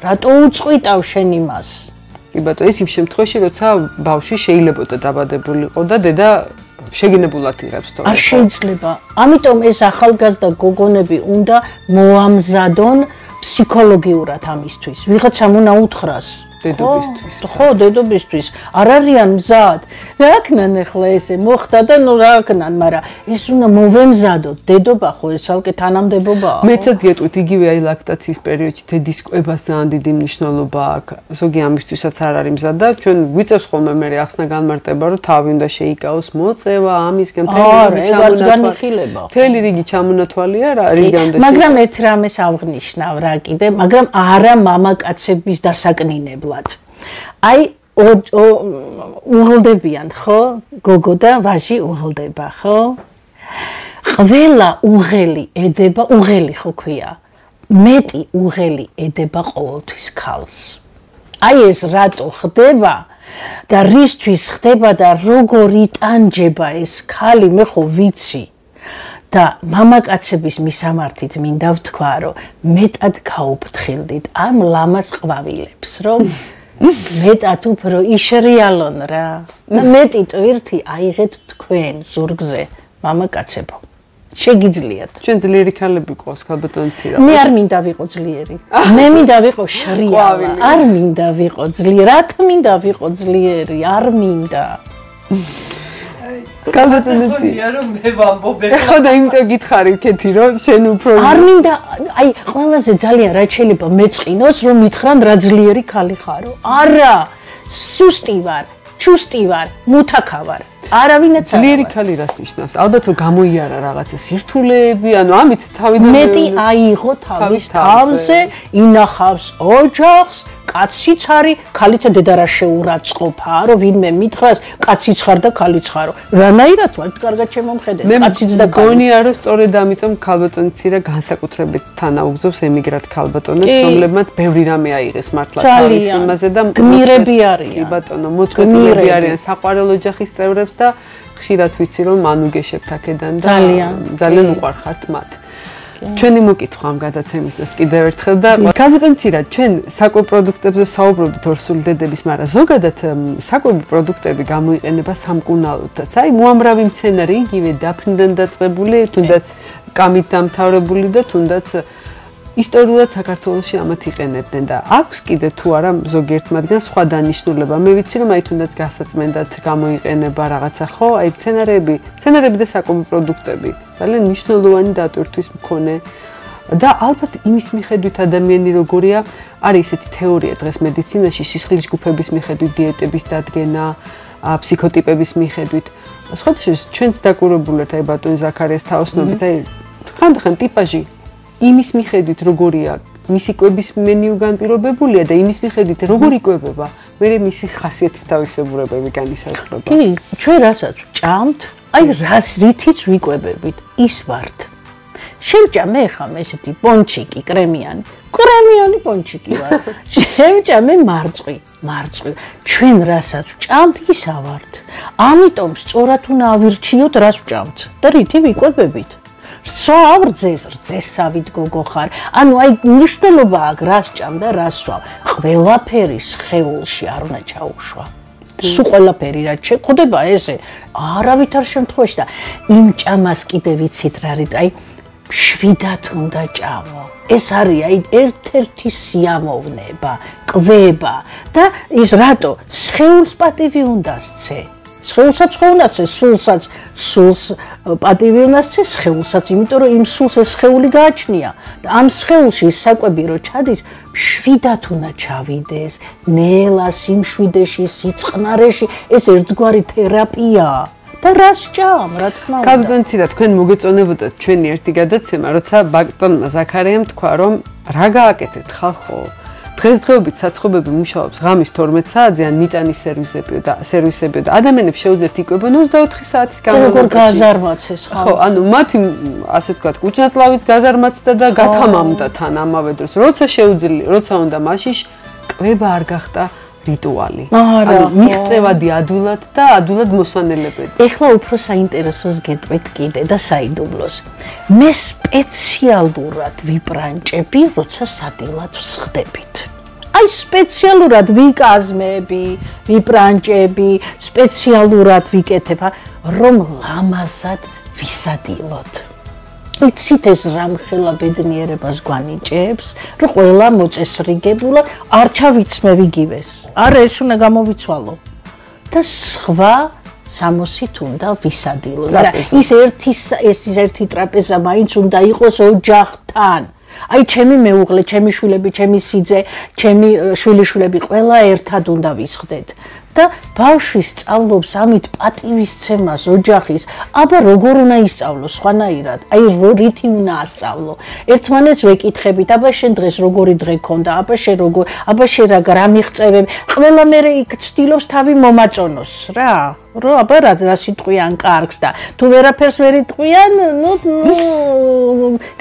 რატო უწყვიტავ შენ იმას? კი ბატონო, ის იმ შემთხვევაში, როცა ბავშვი შეიძლებოდა დაბადებულიყო და დედა შეგინებულად იღებს თორე. არ შეიძლება. ამიტომ ეს ახალგაზრდა გოგონები უნდა მოამზადონ ფსიქოლოგიურად ამისთვის. ვიღაცამ უნდა უთხრას. დედობისთვის. ხო, დედობისთვის. არ არიან მზად. რა აქნან ახლა ესე მოხდა და ნუ რა აქნან, მაგრამ ეს უნდა მოვემზადოთ. დედობა ხო ეს ალკე თანამდებობაა. მეცაც გეტყვით, იგივე აი ლაქტაციის პერიოდში დედის კვებას ძალიან დიდი მნიშვნელობა აქვს. ზოგი ამისთვისაც არ არის მზად და ჩვენ გვიწევს ხოლმე მე ახსნა განმარტება, რომ თავი უნდა შეიკავოს მოწევა, ამისგან მთელი რიგი ჩამონათვალია რა რიგამდე. მაგრამ ერთ რამეს აღნიშნავ რა კიდე, მაგრამ არა მამაკაცების დასაკნინებლად. აი უღლდებიან ხო? გოგო და ვაჟი უღლდება ხო? ყველა უღელი ედება, უღელი ხო ქვია. მეტი უღელი ედება ყოველთვის ქალს. აი ეს რატო ხდება და რისთვის ხდება და როგორ იტანჯება ეს ქალი, მე ხო ვიცი. და მამაკაცების მისამართით მინდა ვთქვა, რომ მეტად გაუფრთხილდით ამ ლამას ყვავილებს, რომ მეტად უფრო იშრიალონ რა. და მეტი ტვირთი აიღეთ თქვენ ზურგზე, მამაკაცებო. შეგიძლიათ. ჩვენ ძლიერი ქალები ყავს კალბატონცია. მე არ მინდა ვიყო ძლიერი. მე მინდა ვიყო შრიალა. არ მინდა ვიყო ძლიერი. რატო მინდა ვიყო ძლიერი? არ მინდა. კალბატონცია რომ მე ვამბობ ხო და იმიტომ გითხარი ქეთი რომ შენ უფრო არ მინდა აი ყველაზე ძალიან რა შეიძლება მეწყინოს რომ მითხრან რა ძლიერი ქალი ხარო. არა, სუსტი ვარ, ჩუსტი ვარ, მუთაქა ვარ. არავინაც არ ძლიერი ქალი რას ნიშნავს? ალბათ რომ გამოიარა რაღაცა სირთულეები, ანუ ამით თავიდან მეტი აიღო თავის თავზე, ინახავს ოჯახს, კაციც არის, ქალიცა დედა რა შეურაცხყოფა, რომ ვინმე მითხრას, კაციც ხარ და ქალიც ხარო. რანაირად ვარ, კარგად შემომხედეთ, კაციც და ქალიც. გონია რომ სწორედ ამიტომ კალბატონცია განსაკუთრებით თანაუგზობს ემიგრანტ კალბატონებს, რომლებმაც ბევრი რამე აიღეს მართლა თავის იმაზე და გმირები არიან. კი ბატონო, მოწყვეტილები არიან საყვარელ ოჯახის წევრებს და ხშირად ვიცი რომ მანუგეშებთ აქედან და ძალიან უყვარხართ მათ. ჩვენი მოკითხვა ამ გადაცემისთვის კიდევ ერთხელ და კალბატონცია ჩვენ საკვებ პროდუქტებზე საუბრობთ ორსული დედების, მაგრამ ზოგადად საკვები პროდუქტები გამოიყენება სამკურნალოდაც. აი მოამრავი მცენარე იგივე დაფრინდან დაწყებული, თუნდაც კამით დამთავრებული და თუნდაც ისტორიულად საქართველოში ამათ იყენებდნენ და აქვს კიდე თუ არა ზოგიერთ მათგანს სხვა დანიშნულება. მე ვიცი რომ აი თუნდაც გასაწმენდად გამოიყენება რაღაცა ხო? აი მცენარეები და საკვები პროდუქტები ძალიან მნიშვნელოვანი დატვირთვის მქონე და ალბათ იმის მიხედვით ადამიანი როგორია, არის ესეთი თეორია დღეს მედიცინაში სისხლის ჯგუფების მიხედვით დიეტების დადგენა, ფსიქოტიპების მიხედვით. სხვადასხვა ჩვენც დაკვირვებული ვართ აი ბატონ ზაქარიას თაოსნობით, აი ხანდახან ტიპაჟი იმის მიხედვით როგორია, მისი კვების მენიუ განპირობებულია და იმის მიხედვით როგორ იკვებება, მე მისი ხასიათის თავისებურებები განისაზღვრება. კი, ჩვენ რასაც ვჭამთ, აი რას რითიც ვიკვებებით, ის ვართ. შევჭამე ხა მე ესეთი პონჩიკი, კრემიანი პონჩიკი ვარ. შევჭამე მარწყვი. ჩვენ რასაც ვჭამთ, ისა ვართ. ამიტომ სწორად უნდა ავირჩიოთ, რას ვჭამთ და რითი ვიკვებებით. რძესავით გოგო ხარ. ანუ აი მნიშვნელობა აქვს რას ჭამ და რას სვავ. ყველაფერი სხეულში არ უნდა ჩაუშვა. სულ ყველაფერი რაც შეხვდება ესე არავითარ შემთხვევაში და იმ ჭამას კიდე ვიცით რა არის, აი შვიდათ უნდა ჭამო. ეს არის აი ერთ-ერთი სიამოვნება, კვება და ის რატო სხეულს პატივი უნდა სცე. სხეულსაც უნდა სცე, სულს პატივი უნდა სცე, სხეულსაც, იმიტომ რომ იმ სულს ეს სხეული გააჩნია და ამ სხეულში საკვები რო ჩადის, შვიდათ უნდა ჩავიდეს, ნელა, სიმშვიდეში, სიწყნარეში, ეს ერთგვარი თერაპიაა. და რას ჭამ, რა თქმა უნდა. კაბტონცირა თქვენ მოგეწონებოდათ ჩვენი ერთი გადაცემა, როცა ბატონმა ზაქარიამ თქვა, რომ რა გააკეთეთ ხალხო? დღესდღეობით საცხობები მუშაობს ღამის 12 საათზე ან მიტანის სერვისები და ადამიანებს შეუძლიათ იკვებონ 24 საათის განმავლობაში. როგორ გაზარმაცეს ხალხი? ხო, ანუ მათი ასე ვთქვათ, კუჭნაწლავიც გაზარმაცდა და გათამამდა თან ამავე დროს. როცა უნდა მაშინ კვება არ გახდა რიტუალი. ანუ მიღწევადი ადვილად და ადვილად მოსანელებელი. ეხლა უფრო საინტერესოს გეტყვით კიდე და საიდუმლოს. მე სპეციალურად ვიბრანჭები, როცა სადილად ვსხდებით. აი სპეციალურად ვიკაზმები, ვიბრანჭები, სპეციალურად ვიკეთებ, რომ ლამაზად ვისადილოთ. იცით ეს რამხელა ბედნიერებას გვანიჭებს, რომ ყველა მოწესრიგებულად არ ჩავიცმევ იგივეს. არა, ეს უნდა გამოვიცვალო. და სხვა 60-ით უნდა ვისადილო. ეს ერთი ტრაპეზა მაინც უნდა იყოს ოჯახთან. აი ჩემი მეუღლე, ჩემი შვილები, ჩემი სიძე, ჩემი შვილიშვილები ყველა ერთად უნდა ვისხდეთ. და ბავშვი სწავლობს ამით პატივისცემას ოჯახის, აბა როგორ უნდა ისწავლოს სხვანაირად? აი რითი უნდა ასწავლო? ერთმანეთს ვეკითხებით, აბა შენ დღეს როგორი დღე გქონდა? აბა შენ რა მიღწევები? ყველა მე იქ ცდილობს თავი მომაწონოს რა. რომ აბა რა სიტყვიან კარგს და თუ ვერაფერს ვერ იტყვიან,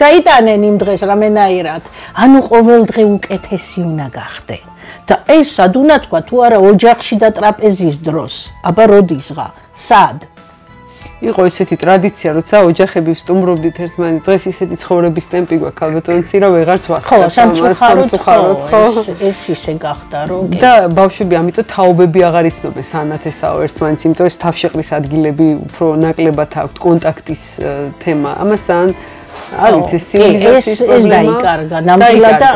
გაიტანენ იმ დღეს რამენაირად. ანუ ყოველ დღე უკეთესი უნდა გახდე. და ეს სად უნდა თქვა თუ არა ოჯახში და ტრაპეზის დროს. აბა როდისღა? სად? იყო ესეთი ტრადიცია, როცა ოჯახები ვსტუმრობდით ერთმანეთს, დღეს ისეთი ცხოვრების ტემპი გვაქვს ალბათონცი, რომ ვეღარც ვასწავლობ. სამწუხაროდ ხო, ეს ისე გახდა, რომ და ბავშვები ამიტომ თაობები აღარ იცნობენ სანათესაო ერთმანეთს, იმიტომ ეს თავშეყრის ადგილები უფრო ნაკლებად აქვთ კონტაქტის თემა. ამასთან არის ეს ცივილიზაციის პრობლემა. ეს დაიკარგა, ნამდვილად და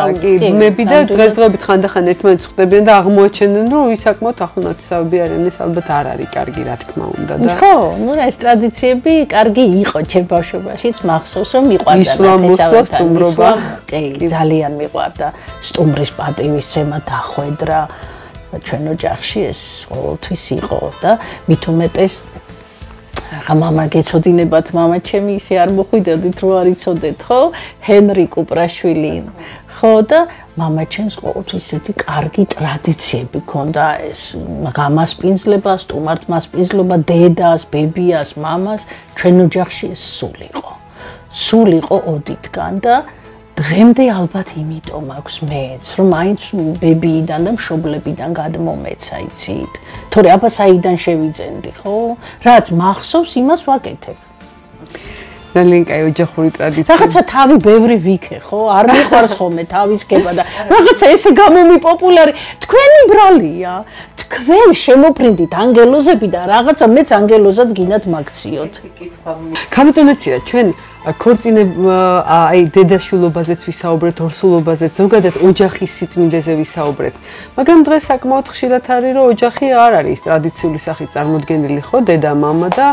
მები და დღესდღეობით ხანდახან ერთმანეთს ხვდებიან და აღმოაჩენენ, რომ ისაკმაოდ ახალნათესავები არიან, ეს ალბათ არ არის კარგი, რა თქმა უნდა და ხო, ნუ ეს ტრადიციები კარგი იყო ჩემ ბავშვობაშიც, მახსოვს რომ მიყვარდა სტუმრობა. კი, ძალიან მიყვარდა სტუმრის პატივისცემა, დახვედრა. ჩვენ ოჯახში ეს ყოველთვის იყო და მით უმეტეს მამა გეცოდინებათ, მამა ჩემი ისე არ მოხვიდოდით, რომ არ იცოდეთ, ხო? ჰენრი კუპრაშვილი. ხო და მამა ჩემს ყოველთვის ესეთი კარგი ტრადიციები ქონდა, ეს გამასპინძლება, სტუმართ მასპინძლობა, დედას, ბებიას, მამას, ჩვენ ოჯახში ეს სულ იყო. სულ იყო ოდითგან და დღემდე ალბათ იმიტომ აქვს მეც, რომ მაინც ბებიიდან და მშობლებიდან გადმომეცა, იცით? თორე აბა საიდან შევიძენდი, ხო? რაც მახსოვს, იმას ვაკეთებ. ძალიან კაი ოჯახური ტრადიცია. რაღაცა თავი ბევრი ვიქე, ხო? არ მიყვარს ხოლმე თავის გება და რაღაცა ესე გამომიპოპულარი. თქვენი ბრალია. თქვენ შემოფრინდით ანგელოზები და რაღაცა მეც ანგელოზად გინდათ მაგციოთ. კაბტონაცია ჩვენ აი დედაშვილობაზეც ვისაუბრეთ, ორსულობაზეც, ზოგადად ოჯახის სიწმინდეზე ვისაუბრეთ. მაგრამ დღეს საკმაოდ ხშირად არის, რომ ოჯახი არ არის ტრადიციული სახით წარმოდგენილი, ხო, დედა, მამა და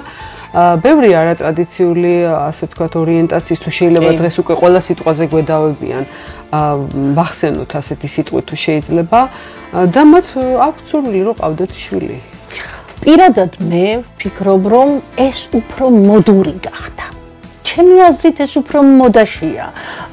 ბევრი არატრადიციული, ასე ვთქვათ, ორიენტაციის თუ შეიძლება დღეს უკვე ყველა სიტყვაზე გვედავებიან, ვახსენოთ ასეთი სიტყვით თუ შეიძლება და მათ აქვთ სურვილი, რომ ყავდეთ შვილი. პირადად მე ვფიქრობ, რომ ეს უფრო მოდური გახდა. ჩემი აზრით ეს უფრო მოდაშია,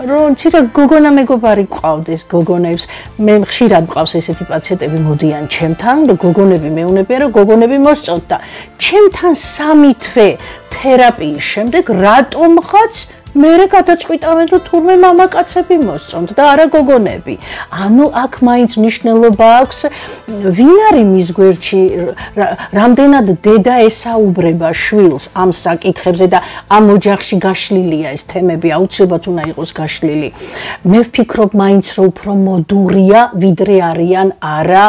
რომ ცირა გოგონა მეგობარი გყავდეს გოგონებს, მე ხშირად მყავს ესეთი პაციენტები მოდიან ჩემთან, რომ გოგონები მეუნებიან, რომ გოგონები მოსწონთ და ჩემთან 3 თვე თერაპიის შემდეგ რატომღაც მერე გადაწყვიტავენ, რომ თურმე მამაკაცები მოსწონთ და არა გოგონები. ანუ აქ მაინც მნიშვნელობა აქვს, ვინ არის მის გვერდში, რამდენად დედა ესაუბრება შვილს ამ საკითხებზე და ამ ოჯახში გაშლილია ეს თემები, აუცილებლად უნდა იყოს გაშლილი. მე ვფიქრობ მაინც, რომ უფრო მოდურია, ვიდრე არიან არა.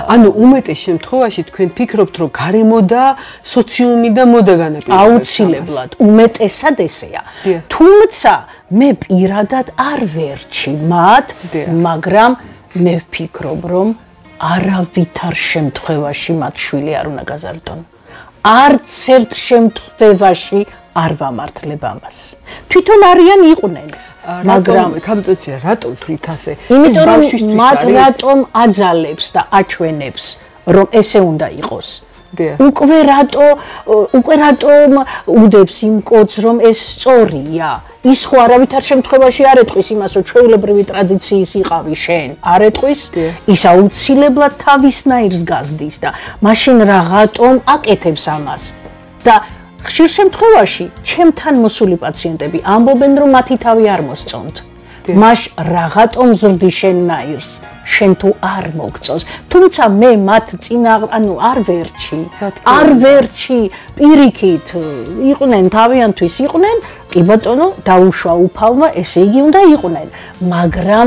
ანუ უმეტეს შემთხვევაში თქვენ ფიქრობთ, რომ გარემო და სოციუმი და მოდა განაპირობებს. აუცილებლად, უმეტესად ესეა. თუმცა მე პირადად არ ვერჩი მათ, მაგრამ მე ვფიქრობ, რომ არავითარ შემთხვევაში მათ შვილი არ უნდა გაზარდონ. არც ერთ შემთხვევაში არ ვამართლებ ამას. თვითონ არიან იყვნენ, მაგრამ კაბტონაცია რატომ თვლით ასე? იმიტომ რომ მათ რატომ აძალებს და აჩვენებს, რომ ესე უნდა იყოს. უკვე რატო უდებს იმ კოდს რომ ეს სწორია ის ხო არავითარ შემთხვევაში არ ეტყვის იმას რომ ჩვეულებრივი ტრადიციის იყავი შენ არ ეტყვის ის აუცილებლად თავისნაირს გაზდის და მაშინ რაღაცომ აკეთებს ამას და ხშირ შემთხვევაში ჩემთან მოსული პაციენტები ამბობენ რომ მათი თავი არ მოსწონთ მას რაღაცომ ზრდი შენ ნაირს შენ თუ არ მოგწონს თუმცა მე მათ წინა ანუ არ ვერჩი პირიქით იყვნენ თავიანთვის იყვნენ კი ბატონო დაუშვა უფალმა ესე იგი უნდა იყვნენ მაგრამ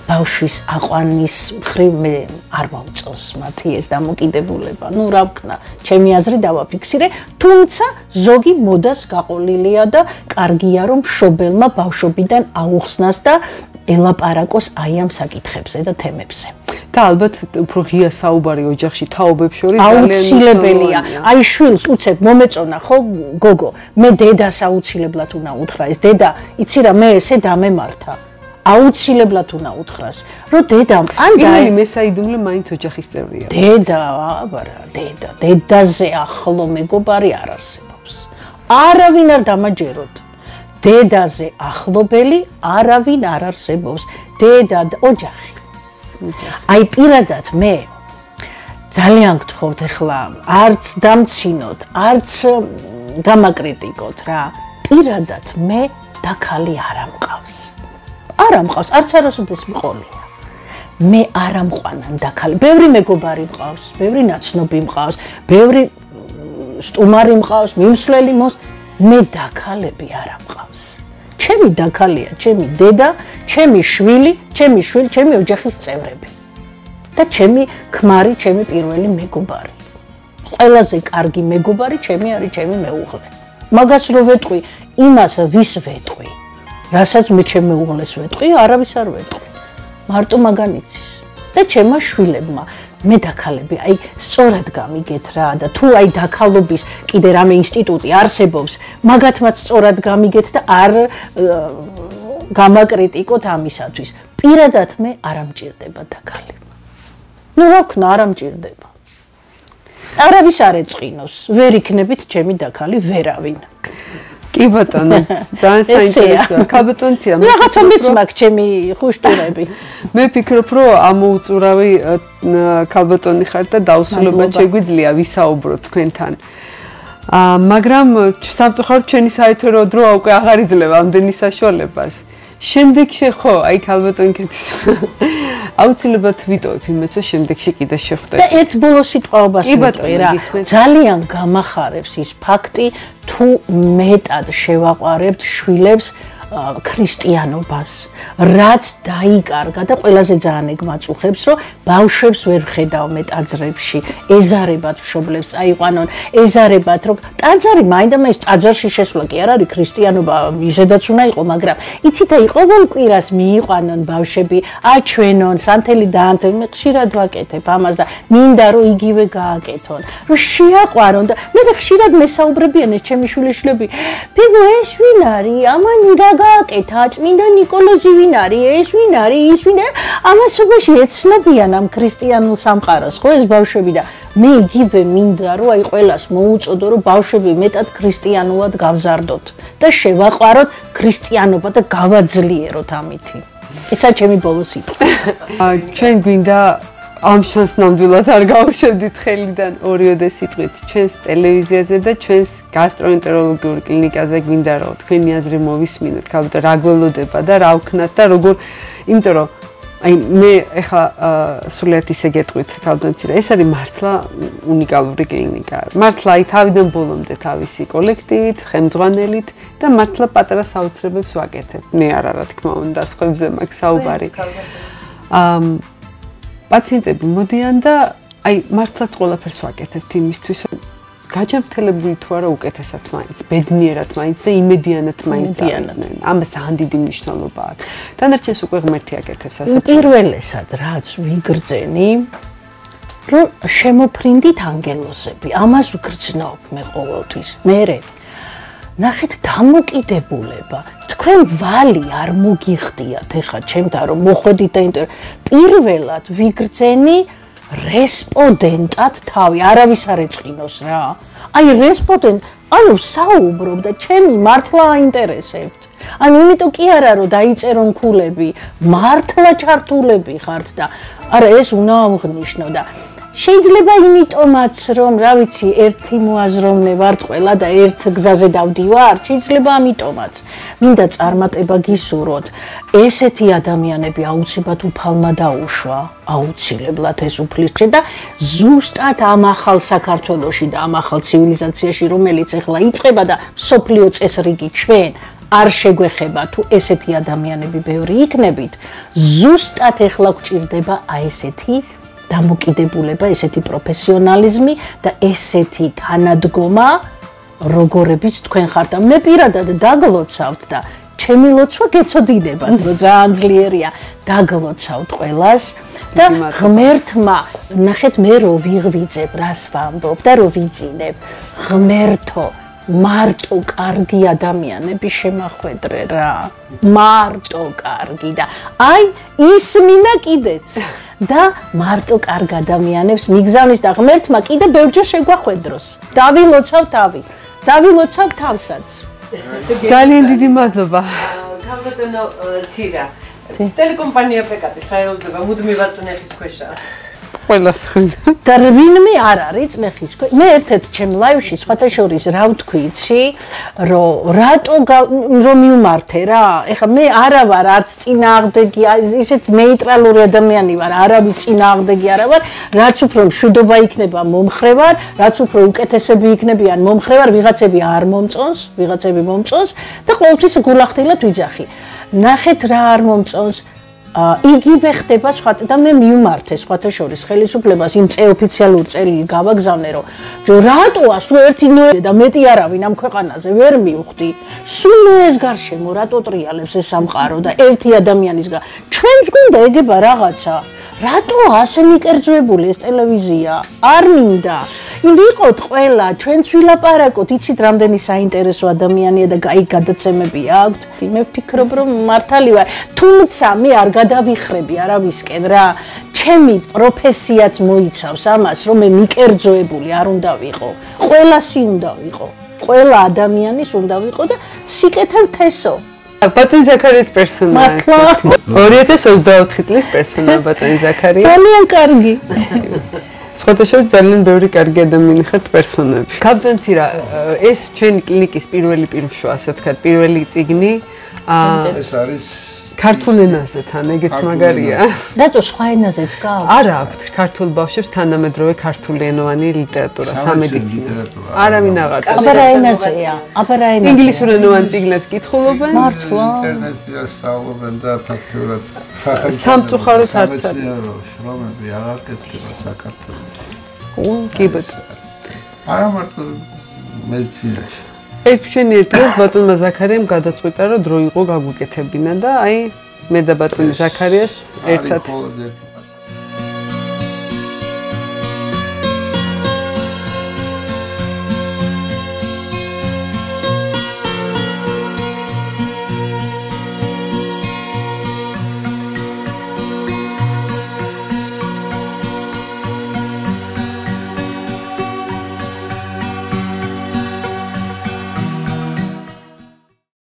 ბავშვის აყვანის მხრივ მე არ მომწონს მათი ეს დამოკიდებულება ნუ რა ვქნა ჩემი აზრი დავაფიქსირე თუმცა ზოგი მოდას გაყოლილია და კარგია რომ მშობელმა ბავშვობიდან აუხსნას და ელაპარაკოს აი ამ საკითხებზე და თემებზე და ალბათ უფრო ღია საუბარი ოჯახში თაობებს შორის აუცილებელია აი შვილს უცებ მომეწონა ხო გოგო მე დედას აუცილებლად უნდა უთხრა ეს დედა იცი რა მე ესე დამემართა აუცილებლად უნდა უთხრას რომ დედამ ან პირველი მესაიდუმლე მაინც ოჯახის წევრია დედა აბარა დედაზე ახლო მეგობარი არ არსებობს არავინ არ დამაჯეროთ დედაზე ახლობელი არავინ არ არსებობს დედა ოჯახი აი პირადად მე ძალიან გთხოვთ ახლა არც დამცინოთ არც გამაკრიტიკოთ რა პირადად მე დაქალი არ ამყავს არც არასოდეს მყოლია მე არ ამყვანან დაქალი ბევრი მეგობარი მყავს ბევრი ნაცნობი მყავს ბევრი სტუმარი მყავს მიმსვლელი მე დაქალები არ ამყავს ჩემი დაქალია ჩემი დედა ჩემი შვილი ჩემი ოჯახის წევრები და ჩემი ქმარი ჩემი პირველი მეგობარი ყველაზე კარგი მეგობარი ჩემი არის ჩემი მეუღლე მაგას რო ვეტყვი იმას ვის ვეტყვი რასაც მე ჩემ მეუღლეს ვეტყვი არავის არ ვეტყვი მარტო მაგანიცის და ჩემმა შვილებმა მე დაქალები აი სწორად გამიგეთ რა და თუ აი დაქალობის კიდე რამე ინსტიტუტი არსებობს მაგათმაც სწორად გამიგეთ და არ გამაკრიტიკოთ ამისათვის პირადად მე არ ამჭირდება დაქალი ნუ რა ვქნა არ ამჭირდება არავის არ ეწყინოს ვერ იქნებით ჩემი დაქალი ვერავინ კი ბატონო, ძალიან საინტერესოა. ქალბატონია, რაღაცა მიცმაქ ჩემი ხუშტურები. მე ფიქრობ, რომ ამოუწურავი ქალბატონი ხარ და დაუსრულებლად შეგვიძლია ვისაუბროთ თქვენთან. მაგრამ სამწუხაროდ ჩვენი საეთერო დრო უკვე აღარ იძლევა ამდენი საშუალებას. შემდეგში ხო, აი ქალბატონკეთის აუცილებლად ვიტოვებ იმას, რომ შემდეგში კიდე შევხვდეთ. და ერთ ბოლო სიტყვაობას ვიტყვი რა. ძალიან გამახარებს ის ფაქტი, თუ მეტად შევაყარებთ შვილებს ქრისტიანობას, რაც დაიკარგა და ყველაზე ძალიან ეგ მაწუხებს, რომ ბავშვებს ვერ ხედავ მე ტაძრებში, ეზარებათ მშობლებს, აიყვანონ, ეზარებათ, რომ ტაძარი მაინდა-მაინც ტაძარში შესვლა კი არ არის ქრისტიანობა, ისედაც უნდა იყო, მაგრამ იცით აი ყოველ კვირას მიიყვანონ ბავშვები, აჩვენონ, სანთელი დაანთեն, მე ხშირად ვაკეთებ ამას და მინდა რომ იგივე გააკეთონ, რომ შეაყვარონ და მე ხშირად მესაუბრებიან ეს ჩემი შვილიშვილები, ბიბო ეს ვინ არის? ამან რა გააკეთა წმინდა ნიკოლოზი ვინ არის ეს ვინ არის ის ვინ ამასობაში ეცნობიან ამ ქრისტიანულ სამყაროს ხო ეს ბავშვები და მე იგივე მინდა რომ აი ყველას მოუწოდო რომ ბავშვები მეტად ქრისტიანულად გავზარდოთ და შევაყვაროთ ქრისტიანობა და გავაძლიეროთ ამითი ესა ჩემი ბოლო სიტყვა ჩვენ გვინდა ამ შანს ნამდვილად არ გავუშვებდით ხელიდან ორიოდე სიტყვით ჩვენს ტელევიზიაზე და ჩვენს გასტროენტეროლოგიურ კლინიკაზე გვინდა რომ თქვენი აზრი მოვისმინოთ, ქალბატონო, რა გველოდება და რა ვქნათ და როგორ, იმიტომ რომ აი მე ეხლა სულად ისე გეტყვით ქალბატონო, ეს არის მართლა უნიკალური კლინიკა. მართლა აი თავიდან ბოლომდე თავისი კოლექტივით, ხელმძღვანელით და მართლა პატარა საოცრებებს ვაკეთებ. მე რა თქმა უნდა, სხვებზე მაქვს საუბარი. პაციენტები მოდიან და აი მართლაც ყველაფერს ვაკეთებთ იმისთვის რომ გაჯანმრთელებული თუ არა უკეთესად მაინც, ბედნიერად მაინც და იმედიანად მაინც ავიდნენ. ამას ძალიან დიდი მნიშვნელობა აქვს. დანარჩენს უკვე ღმერთი აკეთებს ასე. პირველესად რაც ვიგრძენი რომ შემოფრინდით ანგელოზები. ამას ვგრძნობ მე ყოველთვის. მერე ნახეთ დამოკიდებულება. თქვენ ვალი არ მოგიხდიათ ეხა ჩემთან რომ მოხვედით და პირველად ვიგრძენი რესპონდენტად თავი არავის არ ეწყინოს რა. აი რესპონდენტ, ანუ საუბრობ და ჩემი მართლა აინტერესებთ. ანუ იმიტომ კი არა რომ დაიწერონ ქულები, მართლა ჩართულები ხართ და არა ეს უნდა აღნიშნო და შეიძლება იმიტომაც რომ რა ვიცი ერთი მოაზროვნე ვართ ყველა და ერთ გზაზე დავდივარ, შეიძლება ამიტომაც. მინდა წარმატება გისურვოთ. ესეთი ადამიანები აუცილებლად უფალმა დაუშვა, აუცილებლად ეს უფლისჩე და ზუსტად ამ ახალ საქართველოში და ამ ახალ ცივილიზაციაში, რომელიც ახლა იწყება და სოფლიო წესრიგი ჩვენ არ შეგვეხება თუ ესეთი ადამიანები ბევრი იქნებით, ზუსტად ახლა გვჭირდება აი ესეთი დამოკიდებულება, ესეთი პროფესიონალიზმი და ესეთი თანადგომა, როგორებიც თქვენ ხართ. მე პირადად დაგლოცავთ და ჩემი ლოცვა გეცოდინებათ, რომ ძალიან ძლიერია. დაგლოცავთ ყველას და ღმერთმა, ნახეთ მე რო ვიღვიძებ, რას ვამბობ და რო ვიძინებ. ღმერთო მარტო კარგი ადამიანები შემახვედრე რა. მარტო კარგი და აი ისმინა კიდეც. და მარტო კარგ ადამიანებს მიგზავნის და ღმერთმა კიდე ბევრჯერ შეგვახვედროს. დავილოცავ თავი, დავილოცავ თავსაც. ძალიან დიდი მადლობა. გამოდენო ცირა. ტელეკომპანია პეკატის რაიონდება მუდმივად წნეხის ქვეშა. ყველას ხონდა. და ვინმე არ არის წნეხის ქვეშ. მე ერთ-ერთ ჩემ ლაივში სხვათა შორის რა ვთქვი, იცი, რომ რატო რომ მივმართე რა. ეხლა მე არა ვარ არც წინააღმდეგი, ისეთ ნეიტრალური ადამიანი ვარ, არავის წინააღმდეგი არა ვარ, რაც უფრო მშვიდობა იქნება მომხრე ვარ, რაც უფრო უკეთესები იქნებიან მომხრე ვარ, ვიღაცები არ მომწონს, ვიღაცები მომწონს და ყოველთვის გულახდილად ვიძახი. ნახეთ რა არ მომწონს იგივე ხდება სხვათა და მე მივმართე სხვათა შორის ხელისუფლებას იმ ოფიციალურ წელი გავაგზავნე რომ რატოა სულ ერთი ნოე და მეტი არავინ ამ ქვეყანაზე ვერ მივხვდი სულ ნოეს გარშემო რატო ტრიალებს ეს სამყარო და ერთი ადამიანის ჩვენს გვინდა ეგება რაღაცა რატო ასე მიკერძოებული ეს ტელევიზია არ მინდა ვიყოთ ყველა ჩვენც ვილაპარაკოთ იცით რამდენი საინტერესო ადამიანია და კაი გადაცემები აქვთ მე ვფიქრობ რომ მართალი ვარ თუმცა მე არ გადავიხრები არავისკენ რა ჩემი პროფესიაც მოიცავს ამას რომ მე მიკერძოებული არ უნდა ვიყო ყველასი უნდა ვიყო ყველა ადამიანის უნდა ვიყო და სიკეთე ვთესო ბატონი ზაქარიას პერსონაჟი 2024 წლის პერსონაჟი ბატონი ზაქარია ძალიან კარგი სხვათა შორის ძალიან ბევრი კარგი ადამიანი ხართ პერსონაჟი. გავდენცი რა ეს ჩვენი კლინიკის პირველი პირშვა, ასე ვთქვათ, პირველი წიგნი ეს არის ქართულ ენაზე თან, ეგეც მაგარია. რატო სხვა ენაზეც გააქვთ? არა აქვთ ქართულ ბავშვებს თანამედროვე ქართული ენოვანი ლიტერატურა, სამედიცინო. არავინ აღარ. აბარა ენაზეა, აბარა ენაზე. ინგლისურ ენოვან წიგნებს კითხულობენ? მართლა. ინტერნეტზე სწავლობენ და ფაქტურად სამწუხაროდ არც არის. შრომები აღარ კეთდება საქართველოში. კი ბატონო. არა მარტო მედიცინაში. ეს ჩვენი ერთად ბატონმა ზაქარიამ გადაწყვიტა რომ დრო იყო გაგვიკეთებინა და აი მე და ბატონი ზაქარიას ერთად